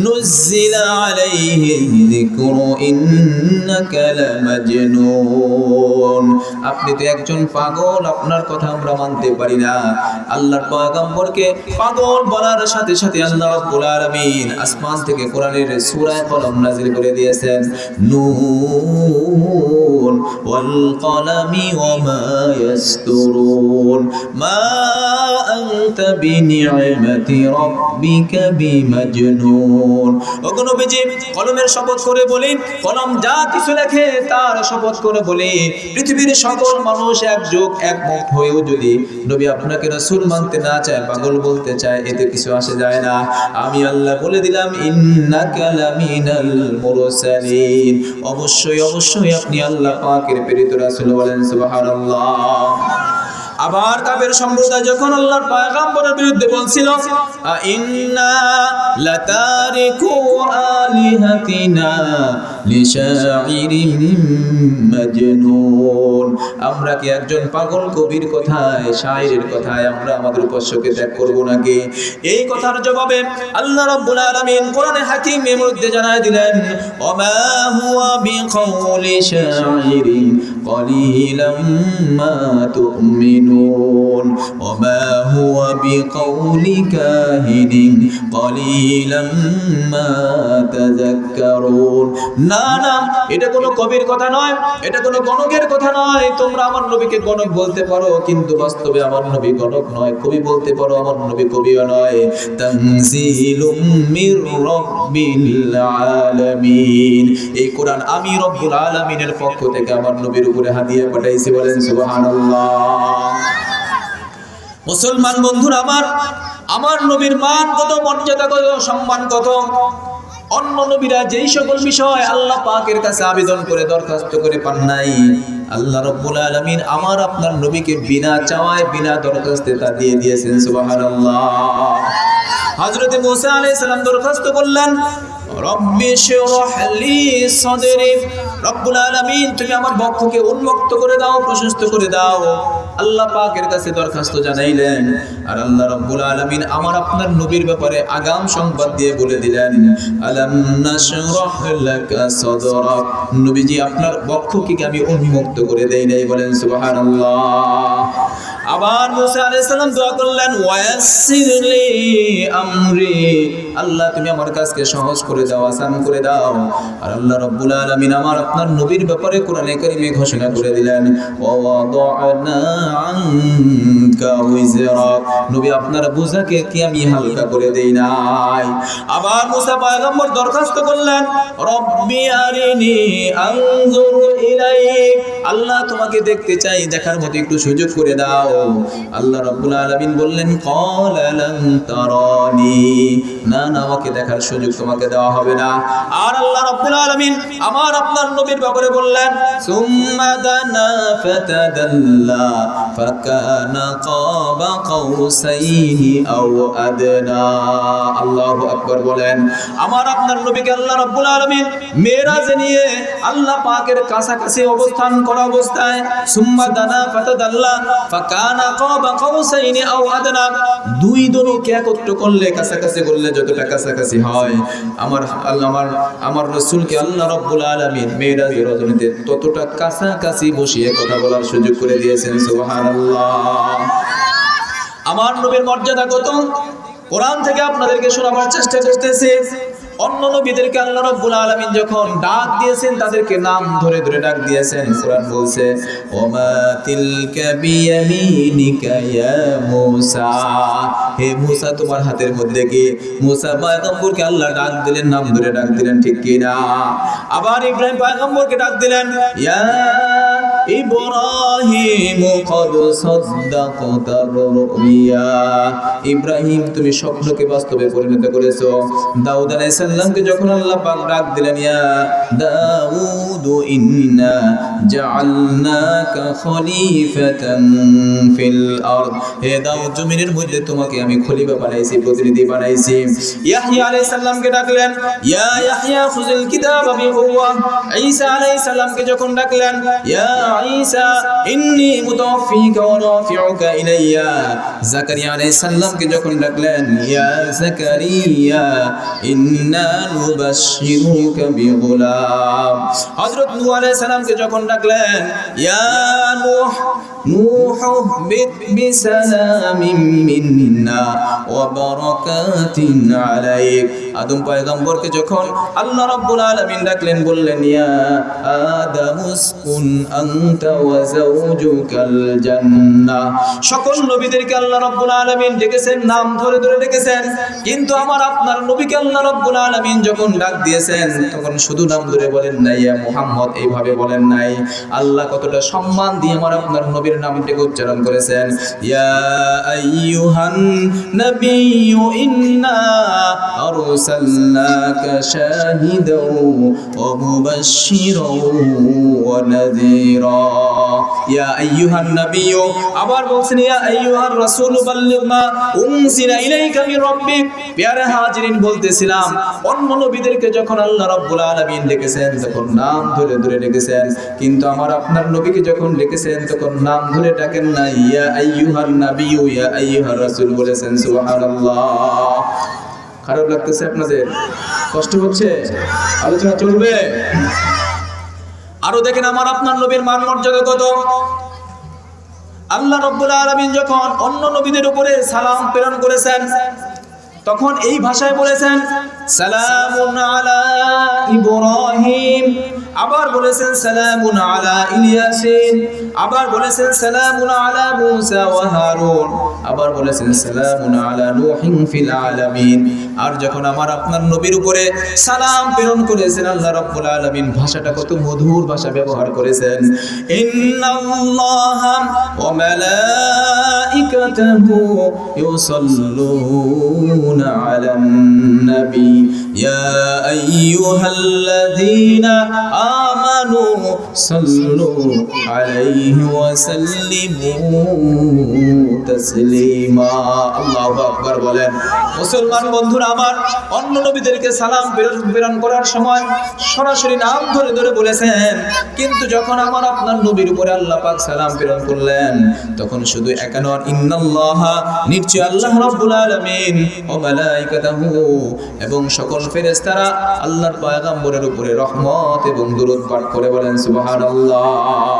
নুজ্জিলা আলাইহি যিকরু ইন্নাকা লামাজনুন। আপনি তো একজন পাগল, আপনার কথা আমরা মানতে পারি না। আল্লাহর পয়গম্বরকে পাগল বলার সাথে সাথে আল্লাহ রাব্বুল আলামিন আসমান থেকে কোরআনের সূরা কলম নাযিল করে দিয়েছেন, নুন ওয়াল কলামি ওয়া মা ইয়াসতুরুন মা আনতা বিনি'মাতি রাব্বিকা বিমাজনুন। ওগো নবীজি, কলমের শপথ করে বলি, কলম যা কিছু লেখে তার শপথ করে বলি, পৃথিবীর সকল মানুষ একযোগ একমত হয়েও যদি নবী আপনাকে রাসূল মানতে না চায়, পাগল বলতে চায়, এতে কিছু আসে যায় না। আমি আল্লাহ বলে দিলাম, ইন্নাকা লামিনাল মুরসালিন। অবশ্যই অবশ্যই আপনি আল্লাহ পাকের প্রেরিত রাসূল। বলেন সুবহানাল্লাহ। আবার কাফের সম্প্রদায় যখন আল্লাহর পয়গম্বরের বিরুদ্ধে বলছিল, ইন্না লাতারিকু আলিহাতিনা লিশাইরিন মাজনুন। আমরা কি একজন পাগল কবির কথায়, শায়রের কথায় আমরা আমাদের উপাস্যকে ত্যাগ করব নাকি? এই কথার জবাবে আল্লাহ রাব্বুল আলামিন কোরআনে হাকীমের মধ্যে জানায় দিলেন, ওমা হুয়া বিকাউলি শাইরিন কলিলাম মা তুমিনুন ওমা হুয়া বিকাউলি কাহিনিন কলিলাম মা তাযাক্কারুন। না না, এটা কোনো কবির কথা নয়, এটা কোনো গণকের কথা নয়। তোমরা আমার নবীকে গণক বলতে পারো, কিন্তু বাস্তবে আমার নবী গণক নয়। কবি বলতে পারো, আমার নবী কবিও নয়। তানজিলুম মির রাব্বিল আলামিন। এই কোরআন আমি রব্বুল আলামিনের পক্ষ থেকে আমার নবীর উপরে হাদিয়া পাঠাইছি। বলেন সুবহানাল্লাহ। মুসলমান বন্ধুরা আমার নবীর মান কত, মর্যাদা কত, সম্মান কত। অন্য নবীরা যেই সকল বিষয় আল্লাহ পাকের কাছে আবেদন করে দরখাস্ত করে পান নাই, আল্লাহ রাব্বুল আলামিন আমার আপনার নবীকে বিনা চাওয়ায় বিনা দরখাস্তে তা দিয়ে দিয়েছেন। সুবহানাল্লাহ। হযরত মুসা আলাইহিস সালাম দরখাস্ত করলেন, রব্বি শরহ লি সাদরি। রব্বুল আলামিন তুমি আমার বক্ষকে উন্মুক্ত করে দাও, প্রশস্ত করে দাও। আল্লাহ পাকের কাছে দরখাস্ত জানাইলেন। আর আল্লাহ রাব্বুল আলামিন আমার আপনার নবীর ব্যাপারে আগাম সংবাদ দিয়ে বলে দিলেন, আলাম নাশরাহ লাকা সাদরাক, নবীজি আপনার বক্ষকে আমি উন্মুক্ত করে দেই নাই, বলেন সুবহানাল্লাহ। আবার মুসা আলাইহিস সালাম দোয়া করলেন, ওয়াসসিরলি আমরি, আল্লাহ তুমি আমার কাজকে সহজ করে দাও, আসান করে দাও। আর আল্লাহ রাব্বুল আলামিন আমার আপনার নবীর ব্যাপারে কোরআনে কারীমে ঘোষণা করে দিলেন, ওয়াদা'না আনকা উযরাক, নবী আপনার বোঝাকে কি আমি হালকা করে দেই নাই। আবার মুসা পয়গম্বর দরখাস্ত করলেন, রব্বি আরিনি আনজুর ইলাইক, আল্লাহ তোমাকে দেখতে চাই, দেখার মতো একটু সুযোগ করে দাও। আল্লাহ রাব্বুল আলামিন বললেন, ক্বালা লান তারানি, না না আমাকে দেখার সুযোগ তোমাকে দেওয়া হবে না। আর আল্লাহ রাব্বুল আলামিন আমার আপনার নবীর ব্যাপারে বললেন, সুম্মা দানা ফাতাদাল্লা ফাকানা কাবা কাউসাইনি আও আদনা, আল্লাহু আকবার বলেন। আমার আপনার নবীকে আল্লাহ রাব্বুল আলামিন মেরাজে নিয়ে আল্লাহ পাকের কাছাকাছি অবস্থান করা অবস্থায়, সুম্মা দানা ফাতাদাল্লা ফাকানা কাবা কাউসাইনি আও আদনা, দুই দোনোকে একত্র করলে, কাছাকাছি করলে যতটা কাছাকাছি হয়, আমার রাসূলকে আল্লাহ রাব্বুল আলামিন মেরাজের রজনীতে ততটা কাছাকাছি বসিয়ে কথা বলার সুযোগ করে দিয়েছেন, সুবহানাল্লাহ। আমার নবীর মর্যাদা কত কোরআন থেকে আপনাদেরকে শোনাবার চেষ্টা করতেছি। অন্য নবীদেরকে আল্লাহ রাব্বুল আলামিন যখন ডাক দিয়েছেন, তাদেরকে নাম ধরে ধরে ডাক দিয়েছেন। কোরআন বলছে, ওমা তিলকা বিয়ামিনিকা ইয়া মূসা, হে মূসা তোমার হাতের মধ্যে কি? মূসা পয়গম্বরকে আল্লাহ ডাক দিলেন, নাম ধরে ডাক দিলেন, ঠিক কি না? আবার ইব্রাহিম পয়গম্বরকে ডাক দিলেন, ইয়া ইব্রাহিম ক্বাদ সাদ্দাকতা রুইয়া, ইব্রাহিম তুমি স্বপ্নকে বাস্তবে পরিণত করেছো। দাউদ আলাইহিস সালামকে যখন আল্লাহ পাক ডাক দিলেন, ইয়া দাউদ ইন্না জাআলনাকা খলিফাতান ফিল আরদ, হে দাউদ জমিনের মধ্যে তোমাকে আমি খলিফা বানাইছি, প্রতিনিধি বানাইছি। ইয়াহইয়া আলাইহিস সালামকে ডাকলেন, ইয়া ইয়াহইয়া খুযিল কিতাবা বিকুওয়া, ঈসা আলাইহিস সালামকে যখন ডাকলেন, ইয়া ঈসা ইন্নী মুতাওয়াফফিকা ওয়া রাফিউকা ইলাইয়া, যাকারিয়া আলাইহিস সালামকে যখন ডাকলেন, ইয়া যাকারিয়া ইন্না নুবাশশিরুকা বিগুলাম, হযরত নূহ আলাইহিস সালামকে যখন ডাকলেন, ইয়া নূহ বিসালামিন মিন্না ওয়া বারাকাতিন আলাইক, আদম পয়গম্বরকে যখন আল্লাহ রাব্বুল আলামিন ডাকলেন, বললেন, ইয়া আদম উসকুন আনতা ওয়া যাওজুকাল জান্নাহ। সকল নবীদেরকে আল্লাহ রাব্বুল আলামিন ডেকেছেন, নাম ধরে ধরে ডেকেছেন, কিন্তু আমার আপনার নবীকে আল্লাহ রাব্বুল আলামিন যখন ডাক দিয়েছেন, তখন শুধু নাম ধরে বলেন নাই, ইয়া মুহাম্মদ এইভাবে বলেন নাই। আল্লাহ কতটা সম্মান দিয়ে আমার আপনার নবীর নামটাকে উচ্চারণ করেছেন, ইয়া আইয়ুহান নাবিয়্যু ইন্না আরসালনাকা শাহিদাও ওয়া মুবাশশিরাও ওয়া নাযীরা, ইয়া আইয়ুহান নাবিয়্যু, আবার বলছেন, ইয়া আইয়ুহার রাসূলু বাল্লিগ মা উনজিলা ইলাইকা মির রাব্বিক। প্যারা হাজিরিন, বলতেছিলাম অন্য নবীদেরকে যখন আল্লাহ রাব্বুল আলামিন ডেকেছেন, তখন নাম ধরে ধরে ডেকেছেন, কিন্তু আমার আপনার নবীকে যখন ডেকেছেন, তখন নাম ধরে ডাকেন না, ইয়া আইয়ুহান নাবিয়্যু ইয়া আইয়ুহার রাসূল বলেছেন, সুবহানাল্লাহ। খারাপ লাগতেছে আপনাদের? কষ্ট হচ্ছে? আলোচনা চলবে? আরো দেখেন আমার আপনার নবীর মান মর্যাদা কত। আল্লাহ রাব্বুল আলামিন যখন অন্য নবীদের উপরে সালাম প্রেরণ করেছেন, তখন এই ভাষায় বলেছেন, সালামুন আলা ইব্রাহিম, আবার বলেছেন সালামুন আলা ইলিয়াসিন, আবার বলেছেন সালামুন আলা মূসা ওয়া হারুন, আবার বলেছেন সালামুন আলা নূহিন ফিল আলামিন। আর যখন আমার আপনার নবীর উপরে সালাম প্রেরণ করেছেন, আল্লাহ রাব্বুল আলামিন ভাষাটা কত মধুর ভাষা ব্যবহার করেছেন, ইন্নাল্লাহা ওয়া মালাইকাতাহু ইউসাল্লুনা আলান নবী ইয়া আইয়ুহাল্লাযীনা আমানু সাল্লু আলাইহি ওয়া সাল্লিমু তাসলিমা। আল্লাহু আকবার বলেন। মুসলমান বন্ধুরা আমার, অন্য নবীদেরকে সালাম প্রেরণ করার সময় সরাসরি নাম ধরে ধরে বলেছেন, কিন্তু যখন আমার আপনার নবীর উপরে আল্লাহ পাক সালাম প্রেরণ করলেন তখন শুধু একানর ইন্নাল্লাহা, নিশ্চয় আল্লাহ রাব্বুল আলামিন, ও মালাইকাতাহু, এবং সকল ফেরেশতারা আল্লাহর পয়গম্বরের উপরে রহমত এবং দরুদ পাঠ করে বলেন সুবহানাল্লাহ।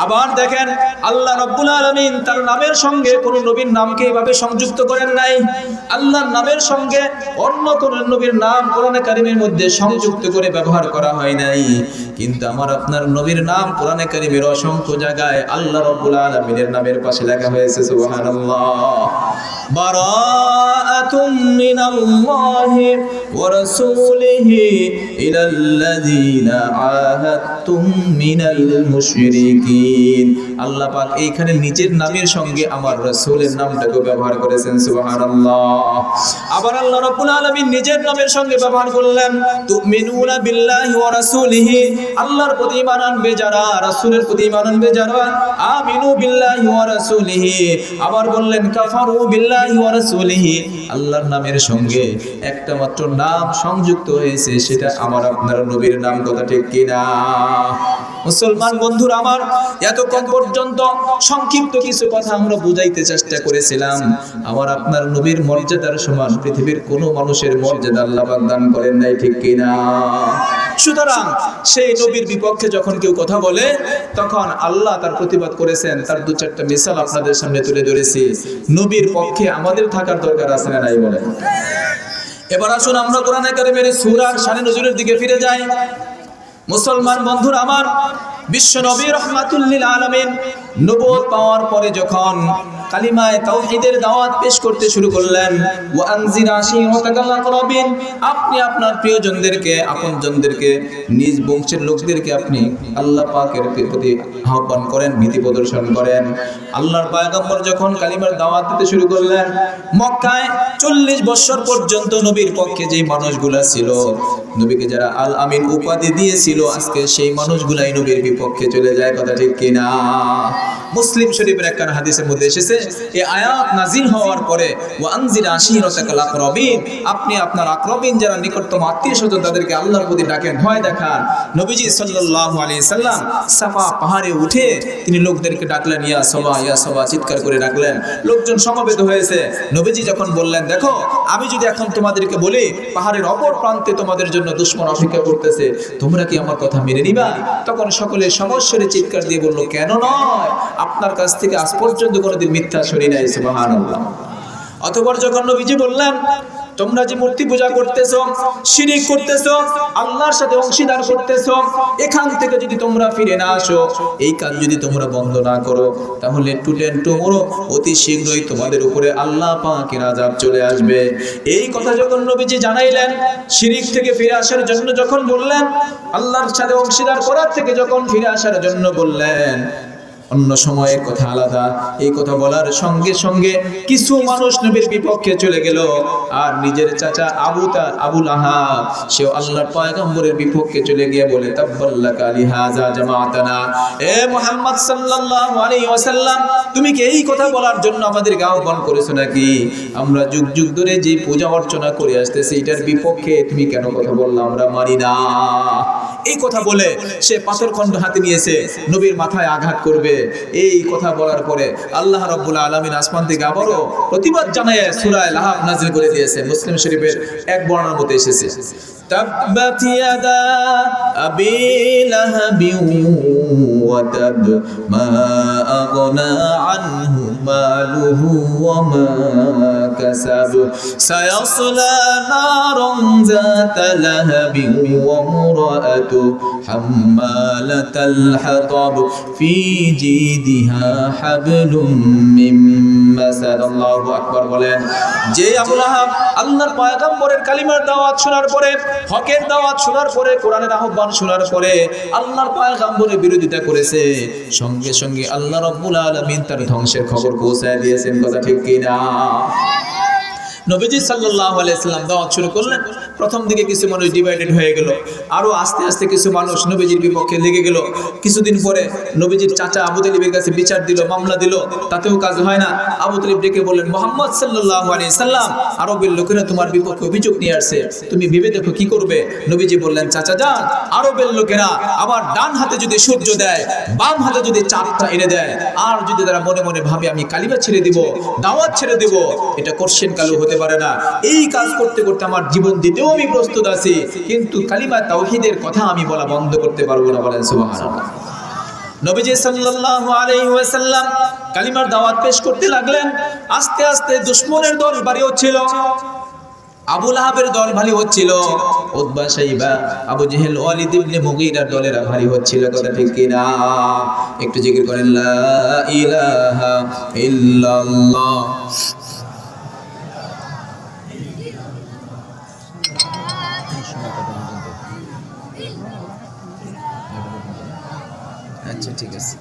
আবার দেখেন, আল্লাহ রাব্বুল আলামিন তার নামের সঙ্গে কোন নবীর নামকে এইভাবে সংযুক্ত করেন নাই। আল্লাহর নামের সঙ্গে অন্য কোন নবীর নাম কোরআনে কারীমের মধ্যে সংযুক্ত করে ব্যবহার করা হয় নাই, কিন্তু আমার আপনার নবীর নাম কোরআনে কারীমের অসংখ্য জায়গায় আল্লাহ রাব্বুল আলামিনের নামের পাশে লেখা হয়েছে সুবহানাল্লাহ। বারাআতুম মিনাল্লাহি ওয়া রাসূলিহি ইলাল্লাযীনা আহাদতুম মিনাল মুশরিকিন। আল্লাহ পাক এইখানে নিজের নামের সঙ্গে আমার রাসূলের নামটাকে ব্যবহার করেছেন সুবহানাল্লাহ। আবার আল্লাহ রাব্বুল আলামিন নিজের নামের সঙ্গে ব্যবহার করলেন তুমিনুনা বিল্লাহি ওয়া রাসূলিহি, আল্লাহর প্রতি ঈমান আনবে যারা, রাসূলের প্রতি ঈমান আনবে যারা, আমিনু বিল্লাহি ওয়া রাসূলিহি। আবার বললেন কাফারু বিল্লাহি ওয়া রাসূলিহি। আল্লাহর নামের সঙ্গে একটা মাত্র নাম সংযুক্ত হয়েছে, সেটা আমার আপনার নবীর নাম। কথা ঠিক কিনা? মুসলমান বন্ধুরা আমার, এতক্ষণ পর্যন্ত সংক্ষিপ্ত কিছু কথা আমরা বুঝাইতে চেষ্টা করেছিলাম। আমার আপনার নবীর মর্যাদার সমান পৃথিবীর কোনো মানুষের মর্যাদা আল্লাহ পাক দান করেন নাই, ঠিক কিনা? সুতরাং সেই নবীর বিপক্ষে যখন কেউ কথা বলে তখন আল্লাহ তার প্রতিবাদ করেছেন। তার দু চারটা মিসাল আপনাদের সামনে তুলে ধরেছি। নবীর পক্ষে আমাদের থাকার দরকার আছে না নাই বলেন? এবার আসুন আমরা কোরআনে কারীমের সূরার শানে নজুলের দিকে ফিরে যাই। মুসলমান বন্ধুরা আমার, বিশ্ব নবী রাহমাতুল লিল আলামিন নবুয়ত পাওয়ার পরে যখন কালিমায়ে তাওহীদের দাওয়াত পেশ করতে শুরু করলেন, ওয়া আনজির আশীরাতাকাল আকরাবিন, আপনি আপনার প্রিয়জনদেরকে, আপনজনদেরকে, নিজ বংশের লোকদেরকে আপনি আল্লাহ পাকের প্রতি আহ্বান করেন, ভীতি প্রদর্শন করেন। আল্লাহর পয়গম্বর যখন কালিমার দাওয়াত দিতে শুরু করলেন, মক্কায় 40 বছর পর্যন্ত নবীর পক্ষে যে মানুষগুলো ছিল, নবীকে যারা আল আমিন উপাধি দিয়েছিল, আজকে সেই মানুষগুলাই নবীর বিপক্ষে চলে যায়। কথা ঠিক কিনা? মুসলিম শরীফের একটা হাদিসের মধ্যে এসেছে, এই আয়াত নাজিল হওয়ার পরে ওয়া আনজির আশীরাতাকাল আকরাবিন, আপনি আপনার আকরাবিন যারা নিকটতম আত্মীয়স্বজন তাদেরকে আল্লাহর প্রতি ডাকেন, ভয় দেখান। নবীজি সাল্লাল্লাহু আলাইহি সাল্লাম সাফা পাহাড়ে উঠে তিনি লোকদেরকে ডাকলেন, ইয়া সাবা ইয়া সাবা, চিৎকার করে ডাকলেন। লোকজন সমবেত হয়েছে। নবীজি যখন বললেন, দেখো আমি যদি এখন তোমাদেরকে বলি পাহাড়ের অপর প্রান্তে তোমাদের জন্য দুশমন অপেক্ষা করতেছে, তোমরা কি আমার কথা মেনে নিবা? তখন সকলে সমস্বরে চিৎকার দিয়ে বলল, কেন নয়, আপনার কাছ থেকে আজ পর্যন্ত কোনোদিন মিথ্যা শুনি নাই। সুবহানাল্লাহ। অতঃপর যখন নবীজি বললেন, তোমরা যে মূর্তি পূজা করতেছো, শিরক করতেছো, আল্লাহর সাথে অংশীদার করতেছো, এখান থেকে যদি তোমরা ফিরে না আসো, এই কাজ যদি তোমরা বন্ধ না করো, তাহলে টুটেন টুমরো অতি শীঘ্রই তোমাদের উপরে আল্লাহ পাকের আযাব চলে আসবে। এই কথা যখন নবীজি জানাইলেন, শিরক থেকে ফিরে আসার জন্য যখন বললেন, আল্লাহর সাথে অংশীদার করার থেকে যখন ফিরে আসার জন্য বললেন, অন্য সময়ের কথা আলাদা। এই কথা বলার সঙ্গে সঙ্গে কিছু মানুষ নবীর বিপক্ষে চলে গেল, আর নিজের চাচা আবুল আহাব সেও আল্লাহর পয়গম্বরের বিপক্ষে চলে গিয়ে বলে, তাব্বাল্লাকা লিহাযা জামাআতানা, এ মুহাম্মদ সাল্লাল্লাহু আলাইহি ওয়াসাল্লাম, তুমি কি এই কথা বলার জন্য আমাদেরকে আহ্বান করেছো নাকি? আমরা যুগ যুগ ধরে যে পূজা অর্চনা করে আসতেছি, এটার বিপক্ষে তুমি কেন কথা বললা? আমরা মানি না। এই কথা বলে সে পাথরখণ্ড হাতে নিয়েছে, নবীর মাথায় আঘাত করবে। এই কথা বলার পরে আল্লাহ রাব্বুল আলামিন আসমান থেকে আবারও প্রতিবাদ জানিয়ে সূরা লাহাব নাযিল করে দিয়েছেন। মুসলিম শরীফের এক বর্ণনার মধ্যে এসেছে, তাব্বাত ইয়াদা আবি লাহাবি ওয়া তাব মা আগনা আনহু মালুহু ওয়া মা কাসাব সায়াসলা নারান যাতা লাহাবি ওয়া মুরাআতু হাম্মালাতাল হাতাব ফি জিদিহা হাবলুম মিন মাসাদ। আল্লাহু আকবার বলেন। যে আবু লাহাব আল্লাহর পয়গম্বরের কালিমার দাওয়াত শোনার পরে, হকের দাওয়াত শোনার পরে, কোরআনের আহ্বান শোনার পরে আল্লাহর পয়গম্বরের বিরোধিতা করেছে, সঙ্গে সঙ্গে আল্লাহ রাব্বুল আলামিন তার ধ্বংসের খবর পৌঁছায় দিয়েছেন। কথা ঠিক কিনা? নবীজি সাল্লাল্লাহু আলাইহি সাল্লাম দাওয়াত শুরু করলেন। প্রথম দিকে কিছু মানুষ ডিভাইডেড হয়ে গেল, আরো আস্তে আস্তে কিছু মানুষ নবীজির বিপক্ষে লেগে গেল। কিছুদিন পরে নবীজির চাচা আবু তালিবের কাছে বিচার দিল, মামলা দিল, তাতেও কাজ হয় না। আবু তালিব ডেকে বললেন, মুহাম্মদ সাল্লাল্লাহু আলাইহি সাল্লাম আরবের লোকেরা তোমার বিপক্ষে অভিযোগ নিয়ে আসছে, তুমি ভেবে দেখো কি করবে। নবীজি বললেন, চাচা যান, আরবের লোকেরা আবার ডান হাতে যদি সূর্য দেয়, বাম হাতে যদি চাঁদটা এনে দেয়, আর যদি তারা মনে মনে ভাবে আমি কালিমা ছেড়ে দিব, দাওয়াত ছেড়ে দিব, এটা কোশ্চেন কালো হতে পারে না। এই কাজ করতে করতে আমার জীবন দিতেও আমি প্রস্তুত আছি, কিন্তু কালিমা তাওহীদের কথা আমি বলা বন্ধ করতে পারবো না। বলেন সুবহানাল্লাহ। নবীজি সাল্লাল্লাহু আলাইহি ওয়াসাল্লাম কালিমার দাওয়াত পেশ করতে লাগলেন। আস্তে আস্তে দুশমনের দল ভারী হচ্ছিল, আবু লাহাবের দল ভারী হচ্ছিল, উতবা শাইবা আবু জেহেল ওয়ালিদ ইবনে মুগীরার দলেরা ভারী হচ্ছিল। কথা ঠিক কি না? একটু জিকির করেন লা ইলাহা ইল্লাল্লাহ। আচ্ছা ঠিক আছে।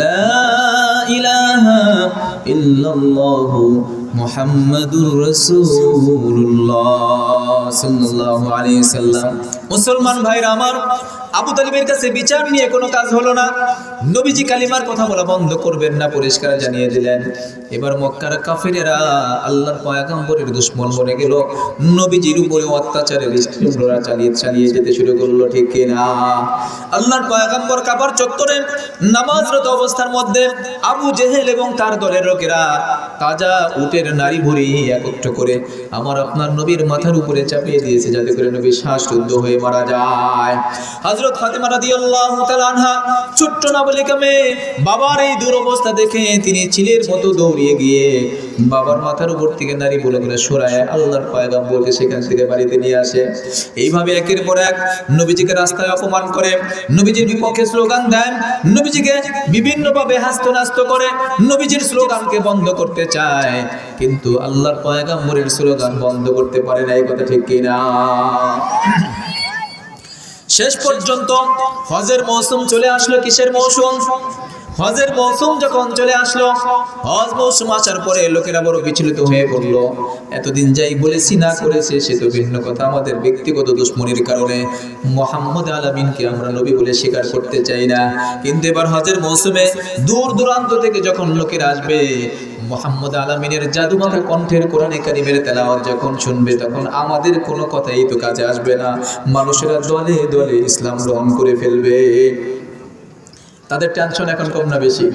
লা ইলাহা ইল্লাল্লাহু মুহাম্মাদুর রাসূলুল্লাহ সাল্লাল্লাহু আলাইহি সাল্লাম। মুসলমান ভাইরা আমার, আবু তালিবের কাছে বিচার নিয়ে কোনো কাজ হলো না। নবীজি কালিমার কথা বলা বন্ধ করবেন না, পরিষ্কার জানিয়ে দিলেন। এবার মক্কার কাফেরেরা আল্লাহর পয়গম্বরের দুশমন বনে গেল, নবীজির উপরে অত্যাচারের স্ত্রীরা চালিয়ে যেতে শুরু করলো। ঠিক কি না? আল্লাহর পয়গম্বর কাবার চত্বরে নামাজরত অবস্থার মধ্যে আবু জেহেল এবং তার দলের লোকেরা তাজা উটের নারী ভুঁড়ি একত্র করে আমার আপনার নবীর মাথার উপরে চাপিয়ে দিয়েছে, যাতে করে নবী শ্বাসরুদ্ধ হয়ে মারা যায়। হযরত ফাতেমা রাদিয়াল্লাহু তাআলা আনহা ছোট্ট নাবালিকা মেয়ে, বাবার এই দুরবস্থা দেখে তিনি চিলের মতো দৌড়িয়ে গিয়ে বাবার মাথার উপর থেকে নারী বলে সরায় আল্লাহর পয়গম্বরকে সেখান থেকে বাড়িতে নিয়ে আসে। এইভাবে একের পর এক নবীজিকে রাস্তায় অপমান করে, নবীজির বিপক্ষে স্লোগান দেন, নবীজিকে বিভিন্নভাবে হাস্যনাস্ত করে, নবীজির স্লোগানকে বন্ধ করতে চায়, কিন্তু আল্লাহর পয়গম্বরের স্লোগান বন্ধ করতে পারে না। এই কথা ঠিক কি না? শেষ পর্যন্ত হজের মৌসুম চলে আসলো। কিসের মৌসুম? হজের মৌসুম যখন চলে আসলো, হজ মৌসুম আসার পরে লোকেরা বড় বিচলিত হয়ে পড়লো। এতদিন যাই বলেছি না করেছে সে তো ভিন্ন কথা, আমাদের ব্যক্তিগত দুশমনির কারণে মুহাম্মদ আলামিনকে আমরা নবী বলে স্বীকার করতে চাই না। কিন্তু এবার হজের মৌসুমে দূর দূরান্ত থেকে যখন লোকেরা আসবে, মুহাম্মদ আলামিনের জাদুমাখা কণ্ঠের কোরআনে কারিমের তেলাওয়াত যখন শুনবে, তখন আমাদের কোনো কথাই তো কাজে আসবে না। মানুষেরা দলে দলে ইসলাম গ্রহণ করে ফেলবে। তাদের টেনশন এখন কম না বেশি?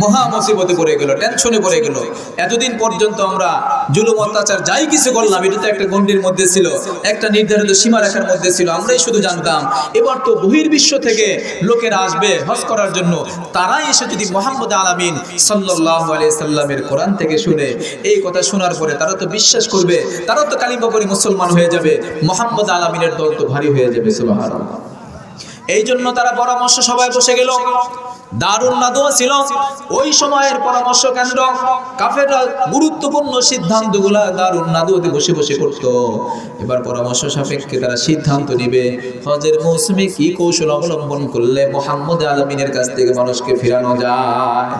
মহা মুসিবতে পড়ে গেল, টেনশনে পড়ে গেল। এতদিন পর্যন্ত আমরা জুলুম অত্যাচার যাই কিছু করলাম, এটা তো একটা গণ্ডির মধ্যে ছিল, একটা নির্ধারিত সীমারেখার মধ্যে ছিল, আমরাই শুধু জানতাম। এবার তো বহির্বিশ্ব থেকে লোকেরা আসবে হজ করার জন্য, তারাই এসে যদি মুহাম্মদ আলামিন সাল্লাল্লাহু আলাইহি সাল্লামের কোরআন থেকে শুনে, এই কথা শোনার পরে তারা তো বিশ্বাস করবে, তারা তো কালিমা পড়ে মুসলমান হয়ে যাবে, মুহাম্মদ আলামিনের দল তো ভারী হয়ে যাবে। সুবহানাল্লাহ। এই জন্য তারা পরামর্শ সবাই বসে গেল। দারুন নাদওয়া ছিল ওই সময়ের পরামর্শ কেন্দ্র। কাফেররা গুরুত্বপূর্ণ সিদ্ধান্তগুলা দারুন নাদওয়াতে বসে বসে করত। এবার পরামর্শ সাপেক্ষে তারা সিদ্ধান্ত নেবে হজের মৌসুমে কি কৌশল অবলম্বন করলে মুহাম্মদ আলামিনের কাছ থেকে মানুষকে ফেরানো যায়।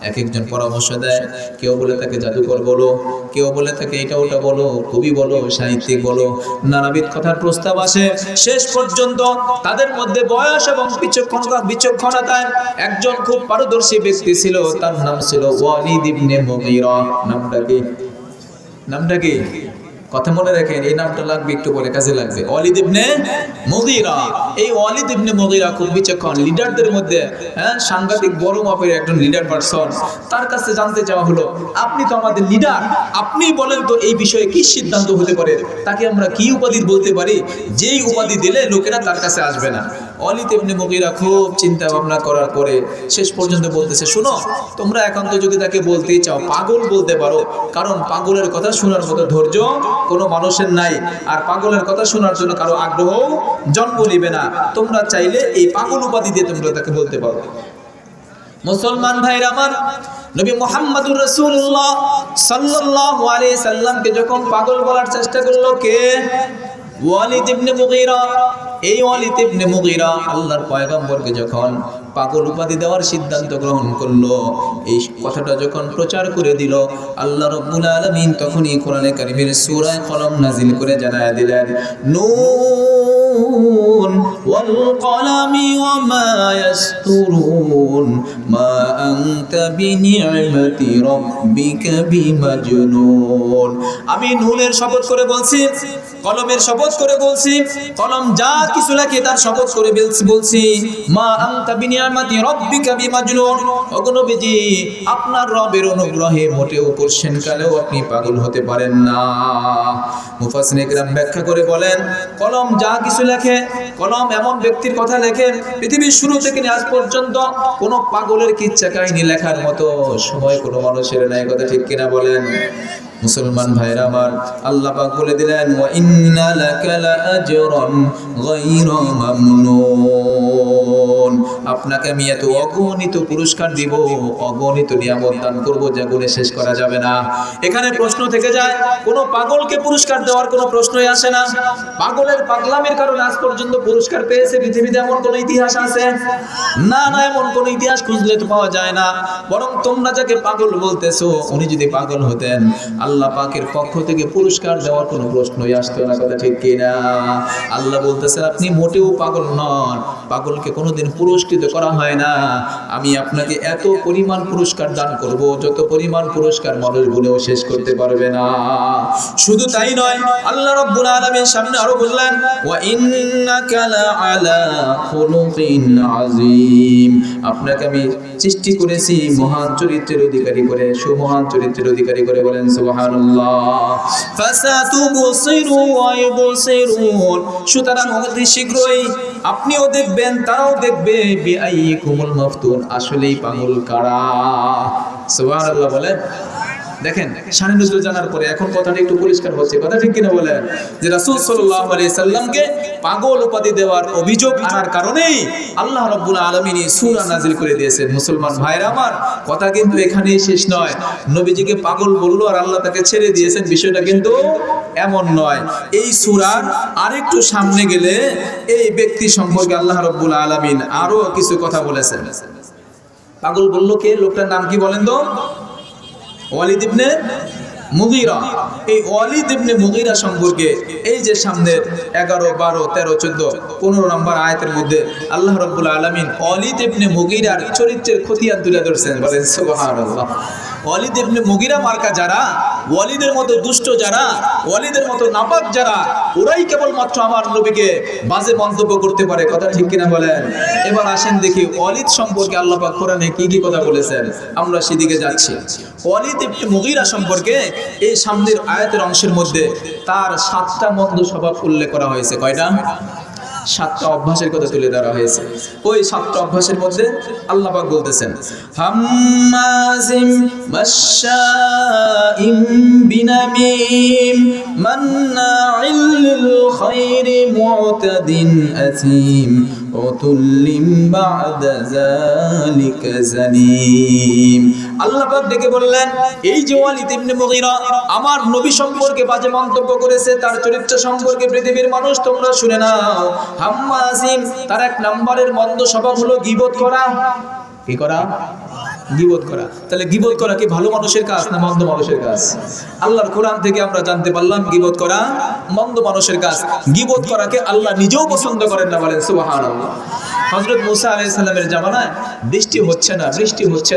এক একজন পরামর্শ দেয়, কেউ বলে তাকে জাদুকর বলো, কেউ বলে তাকে এটা ওটা বলো, কবি বলো, সাহিত্যিক বলো, নানাবিধ কথার প্রস্তাব আসে। শেষ পর্যন্ত তাদের মধ্যে বয়স এবং বিচক্ষণতায় একজন খুব পারদর্শী ব্যক্তি ছিল, তার নাম ছিল ওয়ালিদ ইবনে মুগীরা। নামটা কি? কথা মনে রাখেন, এই নামটা লাগবে একটু পরে, কাজে লাগবে। ওয়ালিদ ইবনে মুগীরা। এই ওয়ালিদ ইবনে মুগীরা খুব বিচক্ষণ, লিডারদের মধ্যে সাংঘাতিক বড় মাপের একজন লিডার পারসন। তার কাছে জানতে চাওয়া হলো, আপনি তো আমাদের লিডার, আপনি বলেন তো এই বিষয়ে কি সিদ্ধান্ত হতে পারে, তাকে আমরা কি উপাধি বলতে পারি, যেই উপাধি দিলে লোকেরা তার কাছে আসবে না। ওয়ালিদ ইবনে মুগীরা খুব চিন্তা ভাবনা করার পরে শেষ পর্যন্ত বলতেছে, শোনো, তোমরা এখন তো যদি তাকে বলতেই চাও পাগল বলতে পারো, কারণ পাগলের কথা শোনার মতো ধৈর্য কোনো মানুষের নাই, আর পাগলের কথা শোনার জন্য কারো আগ্রহ জন্ম নিবে না। তোমরা চাইলে এই পাগল উপাধি দিয়ে তোমরা তাকে বলতে পারো। মুসলমান ভাইরা আমার, নবী মুহাম্মদুর রাসূলুল্লাহ সাল্লাল্লাহু আলাইহি সাল্লামকে যখন পাগল বলার চেষ্টা করলো কে? ওয়ালিদ ইবনে মুগীরা। এই ওয়ালিদ ইবনে মুগীরা আল্লাহর পয়গম্বরকে যখন পাগল উপাধি দেওয়ার সিদ্ধান্ত গ্রহণ করলো, এই কথাটা যখন প্রচার করে দিল, আল্লাহ রাব্বুল আলামিন তখনই কোরআনে কারীমের সূরা কলম নাজিল করে জানায়া দিলেন, নুন ওয়াল কলামি ওয়া মা ইয়াসতুরুন মা আনতা বিনি'মাতি রাব্বিকা বিমাজনুন। আমি নুনের শপথ করে বলছি, কলমের শপথ করে বলছি, কলম যা কিছু লেখে তার শপথ করে বলছি, মা আনতা বিনি'মাতি রাব্বিকা বিমাজনুন। ওগো নবীজি, আপনার রবের অনুগ্রহে মোটেও কোশ্চেন কালেও আপনি পাগল হতে পারেন না। মুফাসসিরিনে কিরাম ব্যাখ্যা করে বলেন, কলম যা কিছু লেখে, কলম এমন ব্যক্তির কথা লেখে পৃথিবীর শুরু থেকে আজ পর্যন্ত কোন পাগলের কিচ্ছা কাহিনী লেখার মতো সময় কোনো মানুষের নাই। কথা ঠিক কিনা বলেন? মুসলমান ভাইরা আমার, আল্লাহ পাক বলে দিলেন, ওয়া ইন্না লাকা লাআজরান গায়রা মামনুন। আপনাকে আমি এত অগণিত পুরস্কার দিব, অগণিত নিয়ামত দান করব, যা গুণে শেষ করা যাবে না। এখানে প্রশ্ন থেকে যায়, কোন পাগলকে পুরস্কার দেওয়ার কোনো প্রশ্নই আসে না। পাগলের পাগলামির কারণে আজ পর্যন্ত পুরস্কার পেয়েছে পৃথিবীতে এমন কোন ইতিহাস আছে? না, এমন কোন ইতিহাস খুঁজলে তো পাওয়া যায় না। বরং তোমরা যাকে পাগল বলতেছো, উনি যদি পাগল হতেন, আল্লাহ পাকের পক্ষ থেকে পুরস্কার দেওয়ার কোনো প্রশ্নই আসতো না। কথা ঠিক কিনা? আল্লাহ বলতেছে, আপনি মোটেও পাগল নন, পাগলকে কোনোদিন পুরস্কৃত করা হয় না। আমি আপনাকে এত পরিমাণ পুরস্কার দান করব, যত পরিমাণ পুরস্কার মানুষ গুনেও শেষ করতে পারবে না। শুধু তাই নয়, আল্লাহ রাব্বুল আলামিন সামনে আরো বললেন, ওয়া ইন্নাকা লাআলা খুলুকিন আযীম। আপনাকে আমি সৃষ্টি করেছি মহান চরিত্রের অধিকারী করে, সুমহান চরিত্রের অধিকারী করে। বলেন সুবহানাল্লাহ। ফাসাতুবসিরু ওয়া ইউবসিরুন। সুতরাং অতি শীঘ্রই আপনিও দেখবেন, তারাও দেখবে, বিআইয়িকুমুল মাফতুন। আসলেই পাগল কারা? সুবহানাল্লাহ বলেন। দেখেন, শানে নজরুল জানার পরে এখন কথাটা একটু পরিষ্কার হচ্ছে। কথা ঠিক কিনা বলেন? যে রাসূল সাল্লাল্লাহু আলাইহি সাল্লামকে পাগল উপাধি দেওয়ার অভিযোগ আনার কারণেই আল্লাহ রাব্বুল আলামিন সূরা নাজিল করে দিয়েছেন। মুসলমান ভাইরা আমার, কথা কিন্তু এখানেই শেষ নয়। নবীজিকে পাগল বললো আর আল্লাহ তাকে ছেড়ে দিয়েছেন, বিষয়টা কিন্তু এমন নয়। এই সূরার আরেকটু সামনে গেলে এই ব্যক্তি সম্পর্কে আল্লাহ রাব্বুল আলামিন আরো কিছু কথা বলেছেন। পাগল বললো কে? লোকটার নাম কি বলেন তো? ওয়ালিদ ইবনে মুগীরা। এই ওয়ালিদ ইবনে মুগীরা সম্পর্কে এই যে সামনের 11, 12, 13, 14, 15 নম্বর আয়াতের মধ্যে আল্লাহ রাব্বুল আলামিন ওয়ালিদ ইবনে মুগীরার চরিত্রের খতিয়ান তুলে ধরছেন। বলেন সুবহানাল্লাহ। ওয়ালিদ ইবনে মুগীরা মার্কা যারা, ওয়ালিদের মতো দুষ্ট যারা, ওয়ালিদের মতো নাপাক যারা, ওরাই কেবলমাত্র আমার নবীকে বাজে মন্তব্য করতে পারে। কথা ঠিক কিনা বলেন? এবার আসেন দেখি ওয়ালিদ সম্পর্কে আল্লাহ পাক কোরআনে কি কি কথা বলেছেন। আমরা সেদিকে যাচ্ছি। ওয়ালিদ ইবনে মুগীরা সম্পর্কে এই সামনের আয়াতের অংশের মধ্যে তার 7টা মন্দ স্বভাব উল্লেখ করা হয়েছে। কয়টা? 7টা অভ্যাসের কথা তুলে ধরা হয়েছে। ওই 7টা অভ্যাসের মধ্যে আল্লাহ পাক বলতেছেন, হাম্মাজিম মাশশাইম বিনামিম মান্নাইল লিল খায়রি মু'তাদিন আসিম উতুল্লিম বা'দা যালিকা জানিম। আল্লাহ পাক ডেকে বললেন, এই যে ওয়ালিদ ইবনে মুগীরা আমার নবী সম্পর্কে বাজে মন্তব্য করেছে, তার চরিত্র সম্পর্কে পৃথিবীর মানুষ তোমরা শুনে নাও। হাম্মাজিম, তার 1 নম্বরের মন্দ স্বভাব হলো গীবত করা। কি করা? গীবত করা। তাহলে গীবত করা কি ভালো মানুষের কাজ না মন্দ মানুষের কাজ? আল্লাহর কোরআন থেকে আমরা জানতে পারলাম গীবত করা মন্দ মানুষের কাজ। গীবত করাকে আল্লাহ নিজেও পছন্দ করেন না। বলেন সুবহানাল্লাহ। হযরত মুসা আলাইহিস সালামের জামানায় বৃষ্টি হচ্ছে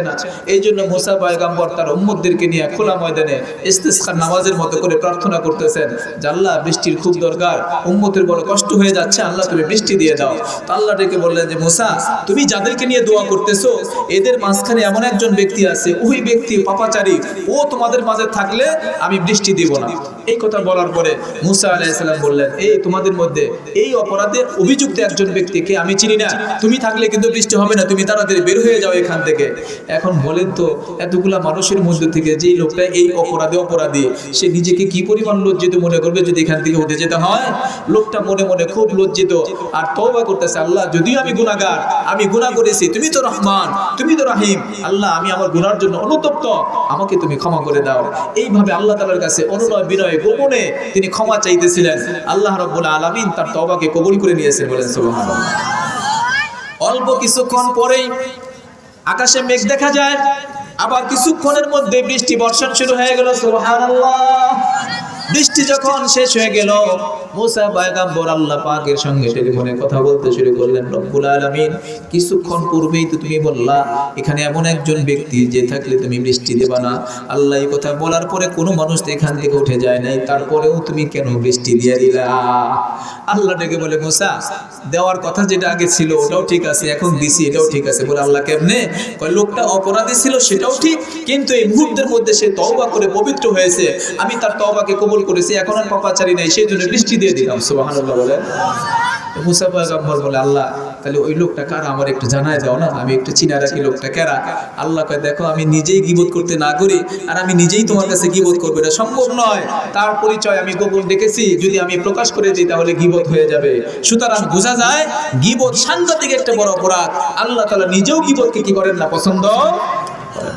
না। এই জন্য মুসা পয়গম্বর তার উম্মতদেরকে নিয়ে খোলা ময়দানে ইস্তিসকার নামাজের মতো করে প্রার্থনা করতেছেন যে আল্লাহ, বৃষ্টির খুব দরকার, উম্মতের বড় কষ্ট হয়ে যাচ্ছে, আল্লাহ তুমি বৃষ্টি দিয়ে দাও। তো আল্লাহ ডেকে বললেন যে মুসা, তুমি যাদেরকে নিয়ে দোয়া করতেছো এদের মাঝখানে এমন একজন ব্যক্তি আছে, ওই ব্যক্তি পাপাচারী, ও তোমাদের মাঝে থাকলে আমি বৃষ্টি দিব না। এই কথা বলার পরে মুসা আলাইহিস সালাম বললেন, এই তোমাদের মধ্যে এই অপরাধে অভিযুক্ত একজন ব্যক্তিকে আমি চিনি না, তুমি থাকলে কিন্তু বৃষ্টি হবে না, তুমি তাড়াতাড়ি তাড়াতাড়ি বের হয়ে যাও এখান থেকে। এখন বলেন তো এতগুলা মানুষের মধ্যে থেকে যেই লোকটা এই অপরাধী সে নিজেকে কি পরিমাণ লজ্জিত মনে করবে যদি এখান থেকে উঠে যেতে হয়। লোকটা মনে মনে খুব লজ্জিত আর তওবা করতেছে, আল্লাহ যদিও আমি গুনাহগার, আমি গুনাহ করেছি, তুমি তো রহমান, তুমি তো রহিম, আল্লাহ আমি আমার গুনার জন্য অনুতপ্ত, আমাকে তুমি ক্ষমা করে দাও। এইভাবে আল্লাহ তাআলার কাছে অনুনয় বিনয় গোপনে তিনি ক্ষমা চাইতেছিলেন। আল্লাহ রাব্বুল আলামিন তার তওবাকে কবুল করে নিয়েছেন, বলেন সুবহানাল্লাহ। অল্প কিছুক্ষণ পরেই আকাশে মেঘ দেখা যায়, আবার কিছুক্ষণের মধ্যে বৃষ্টি বর্ষণ শুরু হয়ে গেল। সুবহানাল্লাহ। বৃষ্টি যখন শেষ হয়ে গেল, মুসা পয়গম্বর আল্লাহ পাকের সঙ্গে টেলিফোনে কথা বলতে শুরু করলেন। রব্বুল আলামিন, কিছুক্ষণ পূর্বেই তো তুমি বললা এখানে এমন একজন ব্যক্তি যে থাকলে তুমি বৃষ্টি দেবা না। আল্লাহ এই কথা বলার পরে কোনো মানুষ এখান থেকে উঠে যায় নাই, তারপরেও তুমি কেন বৃষ্টি দিয়ে দিলা? আল্লাহ ডেকে বলে, মুসা দেওয়ার কথা যেটা আগে ছিল ওটাও ঠিক আছে, এখন দিছি এটাও ঠিক আছে। বলে আল্লাহ কেমনে? কয় লোকটা অপরাধী ছিল সেটাও ঠিক, কিন্তু এই মুহূর্তের মধ্যে সে তওবা করে পবিত্র হয়েছে, আমি তার তওবাকে কবুল করেছি, এখন আর পাপাচারী নাই, সেই জন্য বৃষ্টি দিয়ে দিলাম। সুবহানাল্লাহ বলেন। মুসা পয়গম্বর বলে, আল্লাহ তাহলে ওই লোকটা কারা আমার একটু জানায় দাও না, আমি একটু চিনা রাখি লোকটা কারা। আল্লাহ কয়, দেখো আমি নিজেই গীবত করতে না করি আর আমি নিজেই তোমার কাছে গীবত করবো, এটা সম্ভব নয়। তার পরিচয় আমি গোপন রেখেছি, যদি আমি প্রকাশ করে দিই তাহলে গীবত হয়ে যাবে। সুতরাং বোঝা যায় গীবত সাংঘাতিক একটা বড় অপরাধ। আল্লাহ তাআলা নিজেও গীবতকে কি করেন না, পছন্দ করেন।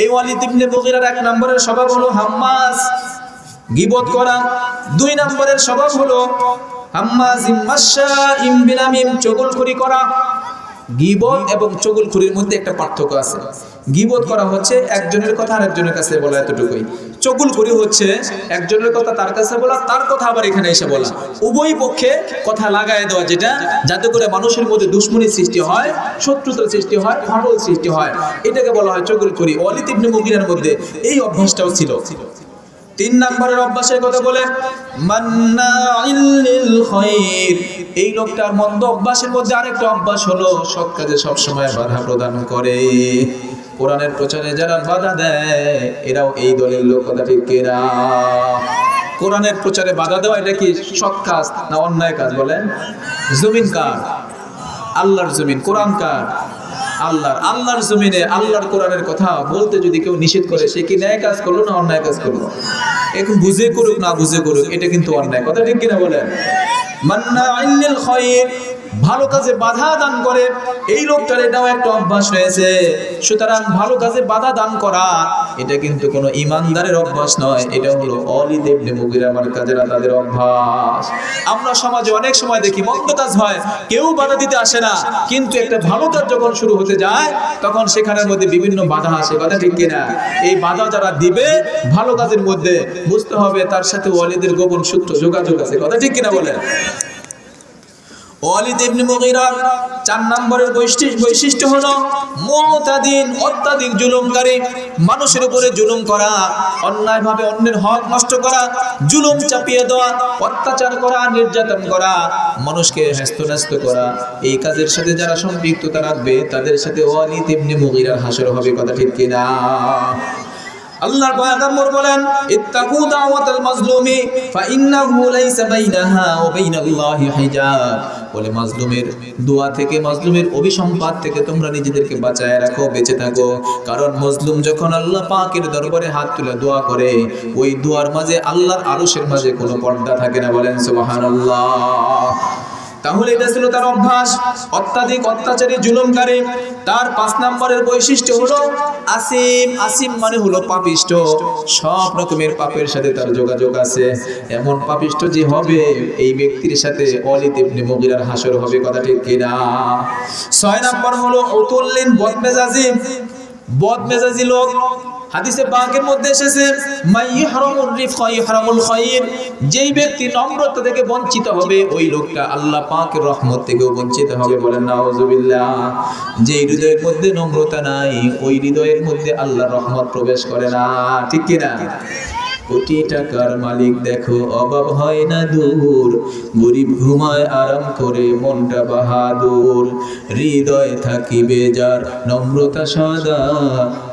এই ওয়ালিদ ইবনে মুগীরার 1 নম্বরের স্বভাব হলো হাম্মাস, গীবত করা। 2 নম্বরের স্বভাব হলো হাম্মাজিম মাশাইম বিনামিম, চগলখড়ি করা। গীবত এবং চগলখড়ির মধ্যে একটা পার্থক্য আছে। গীবত করা হচ্ছে একজনের কথা আরেকজনের কাছে বলা, এতটুকুই। চগলখড়ি হচ্ছে একজনের কথা তার কাছে বলা, তার কথা আবার এখানে এসে বলা, উভয় পক্ষে কথা লাগায় দেওয়া, যেটা যাতে করে মানুষের মধ্যে দুশমনির সৃষ্টি হয়, শত্রুতার সৃষ্টি হয়, ফাটল সৃষ্টি হয়, এটাকে বলা হয় চগলখড়ি। ওয়ালিদ ইবনে মুগীরার মধ্যে এই অভ্যাসটাও ছিল। 3 নম্বরের অভ্যাসের কথা বলে মান্নাইল লিল খায়র, এই লোকটার মন্দ অভ্যাসের মধ্যে আরেকটা অভ্যাস হলো সৎ কাজে সবসময় বাধা প্রদান করে। কোরআনের প্রচারে যারা বাধা দেয় এরাও এই দলের লোক, কথা ঠিক কিনা? কোরআনের প্রচারে বাধা দেওয়া এটা কি সৎ কাজ না অন্যায় কাজ? বলেন। জমিন কার? আল্লাহর জমিন। কোরআন কার? আল্লাহর। আল্লাহর জমিনে আল্লাহর কোরআনের কথা বলতে যদি কেউ নিষেধ করে, সে কি ন্যায় কাজ করলো না অন্যায় কাজ করলো? এখন বুঝে করুক না বুঝে করুক, এটা কিন্তু অন্যায়, কথা ঠিক কিনা বলেন? মান্নাইল লিল খায়র, ভালো কাজে বাধা দান করে, এই লোকটার এটাও একটা অভ্যাস রয়েছে। সুতরাং ভালো কাজে বাধা দান করা এটা কিন্তু কোনো ইমানদারের অভ্যাস নয়, এটা হলো ওয়ালিদ ইবনে মুগীরা মার্কাজেরা তাদের অভ্যাস। আমরা সমাজে অনেক সময় দেখি মন্দ কাজ হয়, কেউ বাধা দিতে আসে না, কিন্তু একটা ভালো কাজ যখন শুরু হতে যায় তখন সেখানের মধ্যে বিভিন্ন বাধা আসে, কথা ঠিক কিনা? এই বাধা যারা দিবে ভালো কাজের মধ্যে, বুঝতে হবে তার সাথে ওয়ালিদের গোপন সূত্র যোগাযোগ আছে, কথা ঠিক কিনা বলেন? ওয়ালিদ ইবনে মুগীরার 4 নম্বরের বৈশিষ্ট্য হলো মুতাদিন, অত্যাধিক জুলুমকারী। মানুষের উপরে জুলুম করা, অন্যায়ভাবে অন্যের হক নষ্ট করা, জুলুম চাপিয়ে দেওয়া, অত্যাচার করা, নির্যাতন করা, মানুষকে হেস্তনেস্ত করা, এই কাজের সাথে যারা সম্পৃক্ততা রাখবে তাদের সাথে ওয়ালিদ ইবনে মুগীরার হাসর হবে, কথা ঠিক কিনা? আল্লাহর পয়গম্বর বলেন, ইত্তাকু দাওয়াতাল মাজলুমি ফাইন্নাহু লাইসা বাইনাহা ওয়া বাইনাল্লাহি হিজাব। বলে মাজলুমের দোয়া থেকে, মাজলুমের অভিসম্পাত থেকে তোমরা নিজেদেরকে বাঁচায় রাখো, বেঁচে থাকো। কারণ মাজলুম যখন আল্লাহ পাকের দরবারে হাত তুলে দোয়া করে, ওই দোয়ার মাঝে আল্লাহর আরশের মাঝে কোনো পর্দা থাকে না, বলেন সুবহানাল্লাহ। তাহলে এটা ছিল তার অভ্যাস, অত্যাধিক অত্যাচারী, জুলুমকারী। তার 5 নম্বরের বৈশিষ্ট্য হলো আসিম। আসিম মানে হলো পাপিষ্ঠ, সব রকমের পাপের সাথে তার যোগাযোগ আছে। এমন পাপিষ্ঠ যে হবে, এই ব্যক্তির সাথে ওয়ালিদ ইবনে মুগীরার হাসর হবে, কথা ঠিক কিনা? 6 নম্বর হলো উতুল্লিন, বদমেজাজি। বদমেজাজি লোক, হাদিসে পাকের মধ্যে এসেছে মাইহরামুর রিফকা ইহরামুল খায়র, যেই ব্যক্তি নম্রতা থেকে বঞ্চিত হবে ওই লোকটা আল্লাহ পাকের রহমত থেকেও বঞ্চিত হবে, বলেন নাউজুবিল্লাহ। যেই হৃদয়ের মধ্যে নম্রতা নাই ওই হৃদয়ের মধ্যে আল্লাহর রহমত প্রবেশ করে না, ঠিক কি না? কোটি টাকার মালিক দেখো অভাব হয় না দূর, গরিব ঘুমায় আরাম করে মনটা বাহাদুর। হৃদয় থাকিবে যার নম্রতা সদা,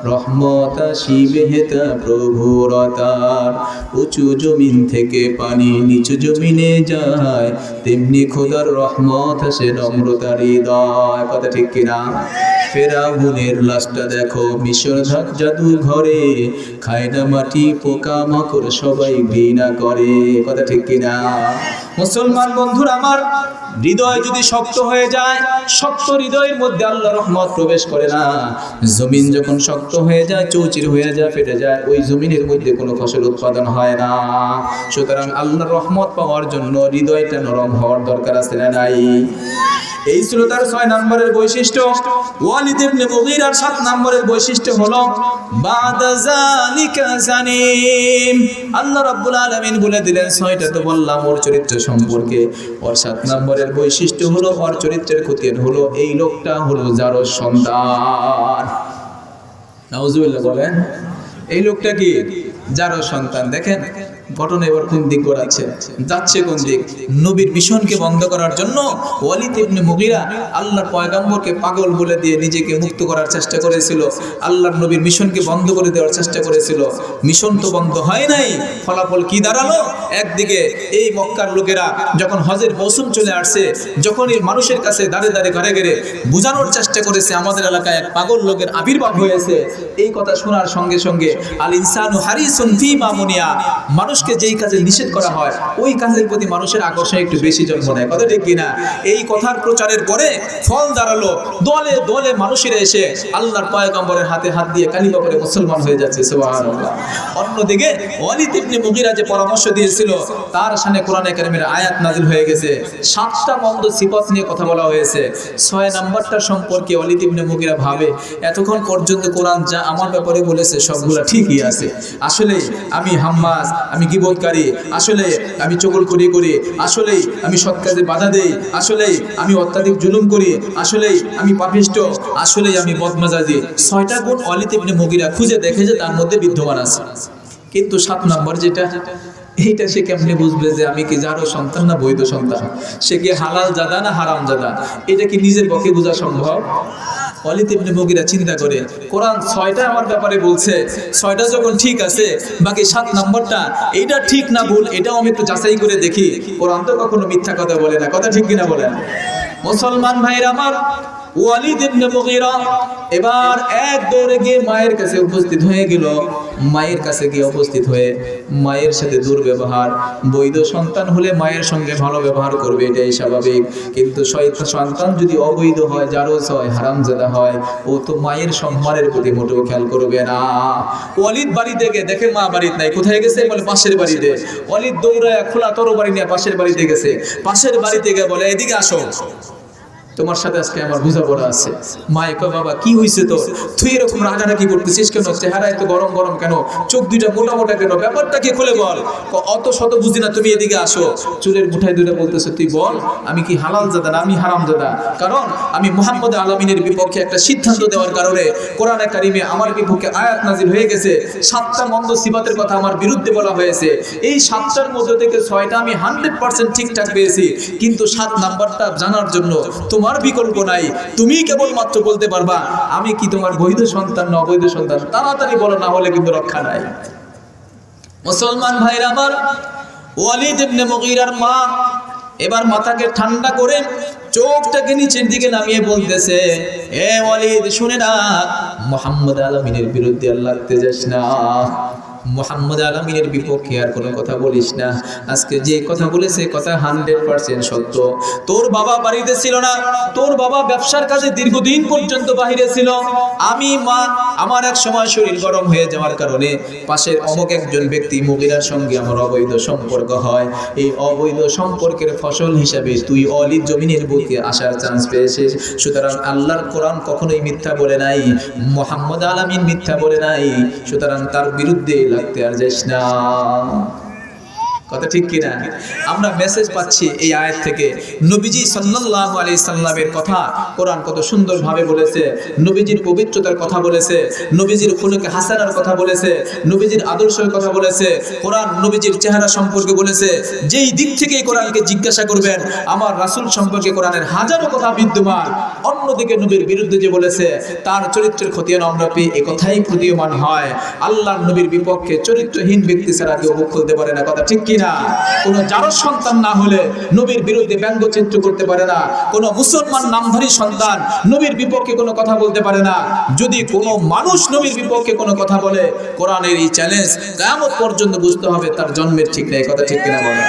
রহমত আসিবে হেতা প্রভুর তার। উঁচু জমিন থেকে পানি নিচু জমিনে যায়, তেমনি খোদার রহমত আসে নম্রতার হৃদয়। কথা ঠিক কিনা? ফেরাউনের লাশটা দেখো মিশর জাদু ঘরে, খায় না মাটি পোকা মাকড় সবাই ঘৃণা করে। কথা ঠিক কিনা? মুসলমান বন্ধুরা আমার, হৃদয় যদি শক্ত হয়ে যায়, শক্ত হৃদয়ের মধ্যে আল্লাহর রহমত প্রবেশ করে না। জমিন যখন শক্ত হয়ে যায়, চৌচির হয়ে যায়, ফেটে যায়, ওই জমিনের মধ্যে কোনো ফসল উৎপাদন হয় না। সুতরাং আল্লাহর রহমত পাওয়ার জন্য হৃদয়টা নরম হওয়ার দরকার আছে না নাই? এই ছিল তার 6 নম্বরের বৈশিষ্ট্য। ওয়ালিদ ইবনে মুগীরার 7 নম্বরের বৈশিষ্ট্য হলো বাদা যালিকা জানিম। আল্লাহ রাব্বুল আলামিন বলে দিলেন, 6টা তো বললাম ওর চরিত্র সম্পর্কে, ওর 7 নম্বরের বৈশিষ্ট্য হলো, ওর চরিত্রের খতিয়ান হলো, এই লোকটা হলো জারজ সন্তান। নাউজুবিল্লাহ বলেন। এই লোকটা কি? জারজ সন্তান। দেখেন ঘটনা এবার কোন দিক গড়াচ্ছে, যাচ্ছে কোন দিক। নবীর মিশনকে বন্ধ করার জন্য ওয়ালিদ ইবনে মুগীরা আল্লাহর পয়গম্বরকে পাগল বলে দিয়ে নিজেকে মুক্ত করার চেষ্টা করেছিল, আল্লাহর নবীর মিশনকে বন্ধ করে দেওয়ার চেষ্টা করেছিল। মিশন তো বন্ধ হয় নাই, ফলাফল কি দাঁড়ালো? একদিকে এই মক্কার লোকেরা যখন হজের মৌসুম চলে আসছে, যখন এই মানুষের কাছে দাঁড়ে দাঁড়ে ঘরে ঘরে বোঝানোর চেষ্টা করেছে আমাদের এলাকায় এক পাগল লোকের আবির্ভাব হয়েছে, এই কথা শোনার সঙ্গে সঙ্গে আল ইনসানু হারিসুন ফিমা মুনিয়া, মানুষকে যেই কাজে নিষেধ করা হয় ওই কাজের প্রতি মানুষের আকর্ষণ একটু বেশি জন্ম নেয়। কথা ঠিক কিনা? এই কথার প্রচারের পরে ফল দাঁড়ালো, দলে দলে মানুষেরা এসে আল্লাহর পয়গম্বরের হাতে হাত দিয়ে কালিমা পড়ে মুসলমান হয়ে যাচ্ছে। সুবহানাল্লাহ। অন্যদিকে ওয়ালিদ ইবনে মুগীরা যে পরামর্শ দিয়েছিল, তার সামনে কোরআনে কারীমের আয়াত নাযিল হয়ে গেছে, 7টা মন্দ সিফত নিয়ে কথা বলা হয়েছে। 6 নাম্বারটা সম্পর্কে ওয়ালিদ ইবনে মুগীরা ভাবে, এতক্ষণ পর্যন্ত কোরআন যা আমার ব্যাপারে বলেছে সবগুলা ঠিকই আছে, আসলে আমি হাম্মাস, আমি গীবতকারী, আসলে আমি চগলখড়ি করি, আসলে আমি সৎ কাজে বাধা দেই, আসলে আমি অত্যাধিক জুলুম করি, আসলে আমি পাপিষ্ঠ, আসলে আমি বদমেজাজি। 6টা গুণ ওয়ালিদ ইবনে মুগীরা খুঁজে দেখে যে তার মধ্যে বিদ্যমান আছে। কিন্তু 7 নম্বর যেটা, এইটা সে কেমনে বুঝবে যে আমি কি জারজ সন্তান না বৈধ সন্তান? সে কি হালাল জাদা না হারাম জাদা? এটা কি নিজের পক্ষে বোঝা সম্ভব? ওয়ালিদ ইবনে মুগীরা চিন্তা করে, কোরআন 6টা আমার ব্যাপারে বলছে, 6টা যখন ঠিক আছে, বাকি 7 নম্বরটা এইটা ঠিক না ভুল এটাও আমি একটু যাচাই করে দেখি। কোরআন তো কখনো মিথ্যা কথা বলে না। কথা ঠিক কিনা বলেন? মুসলমান ভাইরা আমার, ওয়ালিদ ইবনে মুগীরা এবার এক দৌড়ে গিয়ে মায়ের কাছে উপস্থিত হয়ে গেল। মায়ের কাছে গিয়ে উপস্থিত হয়ে মায়ের সাথে দুর্ব্যবহার, বৈধ সন্তান হলে মায়ের সঙ্গে ভালো ব্যবহার করবে, এটাই স্বাভাবিক। কিন্তু সন্তান যদি অবৈধ হয়, জারজ হয়, হারামজাদা হয়, ও তো মায়ের সম্মানের প্রতি মোটেও খেয়াল করবে না। ওয়ালিদ বাড়ি থেকে দেখে মা বাড়িতে নাই, কোথায় গেছে? বলে পাশের বাড়িতে। ওয়ালিদ দৌড়ায় খোলা তরবারি নিয়ে পাশের বাড়িতে গেছে। পাশের বাড়িতে গিয়ে বলে, এদিকে আসো, তোমার সাথে আজকে আমার বোঝাপড়া আছে। মায়ে কয়, বাবা কি হয়েছে তোর? তুই এরকম রাগারাগি করতেছিস কেন? চেহারা এত গরম গরম কেন? চোখ দুইটা মোটা মোটা কেন? ব্যাপারটা কি খুলে বল। অত শত বুঝি না, তুমি এদিকে আসো। চুলের মুঠায় দুইটা বলতেছে, তুই বল আমি কি হালাল জাদা না আমি হারাম জাদা? কারণ আমি মুহাম্মদ আলামিনের বিপক্ষে একটা সিদ্ধান্ত দেওয়ার কারণে কোরআনে কারিমে আমার বিপক্ষে আয়াত নাযিল হয়ে গেছে, 7টা মন্দ সিফাতের কথা আমার বিরুদ্ধে বলা হয়েছে। এই 7টার মধ্যে থেকে 6টা আমি 100% ঠিকঠাক পেয়েছি, কিন্তু 7 নাম্বারটা জানার জন্য তোমার বিকল্প নাই। তুমি কেবলমাত্র বলতে পারবা আমি কি তোমার বৈধ সন্তান না অবৈধ সন্তান। তাড়াতাড়ি বলো, না হলে কিন্তু রক্ষা নাই। মুসলমান ভাইরা আমার, ওয়ালিদ ইবনে মুগীরার মা এবার মাথাকে ঠান্ডা করে চোখটাকে নিচের দিকে নামিয়ে বলতেছে, এ ওয়ালিদ শুনে না, মুহাম্মদ আলামিনের বিরুদ্ধে আর লাগতে যাস না, মুহাম্মদ আলামিনের বিপক্ষে আর কোনো কথা বলিস না। আজকে যে কথা বলেছে কথা 100% সত্য। তোর বাবা বাড়িতে ছিল না, তোর বাবা ব্যবসার কাজে দীর্ঘদিন পর্যন্ত বাহিরে ছিল। আমি মা, আমার এক সময় শরীর গরম হয়ে যাওয়ার কারণে পাশের অমুক একজন ব্যক্তি মুগীরার সঙ্গে আমার অবৈধ সম্পর্ক হয়। এই অবৈধ সম্পর্কের ফসল হিসাবে তুই ওয়ালিদ জমিনের বুকে আসার চান্স পেয়েছিস। সুতরাং আল্লাহর কোরআন কখনোই মিথ্যা বলে নাই, মুহাম্মদ আলামিন মিথ্যা বলে নাই। সুতরাং তার বিরুদ্ধে লাগতে আর যাস না। কথা ঠিক কিনা? আমরা মেসেজ পাচ্ছি এই আয়াত থেকে। নবীজি সাল্লাল্লাহু আলাইহি সাল্লামের কথা কোরআন কত সুন্দরভাবে বলেছে, নবীজির পবিত্রতার কথা বলেছে, নবীজির খুলুকে হাসানার কথা বলেছে, নবীজির আদর্শের কথা বলেছে। কোরআন নবীজির চেহারা সম্পর্কে বলেছে। যেই দিক থেকে কোরআনকে জিজ্ঞাসা করবেন, আমার রাসূল সম্পর্কে কোরআনের হাজারো কথা বিদ্যমান। অন্যদিকে নবীর বিরুদ্ধে যে বলেছে, তার চরিত্রের খতিয়ান আমরা পেয়ে এ কথাই প্রতীয়মান হয়, আল্লাহর নবীর বিপক্ষে চরিত্রহীন ব্যক্তি ছাড়া কেউ মুখ খুলতে পারে না। কথা ঠিক কিনা? কোনো যারর সন্তান না হলে নবীর বিরুদ্ধে ব্যঙ্গচিত্র করতে পারে না। কোনো মুসলমান নামধারী সন্তান নবীর বিপক্ষে কোনো কথা বলতে পারে না। যদি কোনো মানুষ নবীর বিপক্ষে কোনো কথা বলে, কোরআনের এই চ্যালেঞ্জ কিয়ামত পর্যন্ত বুঝতে হবে তার জন্মের ঠিক নেই। কথা ঠিক কিনা বলে?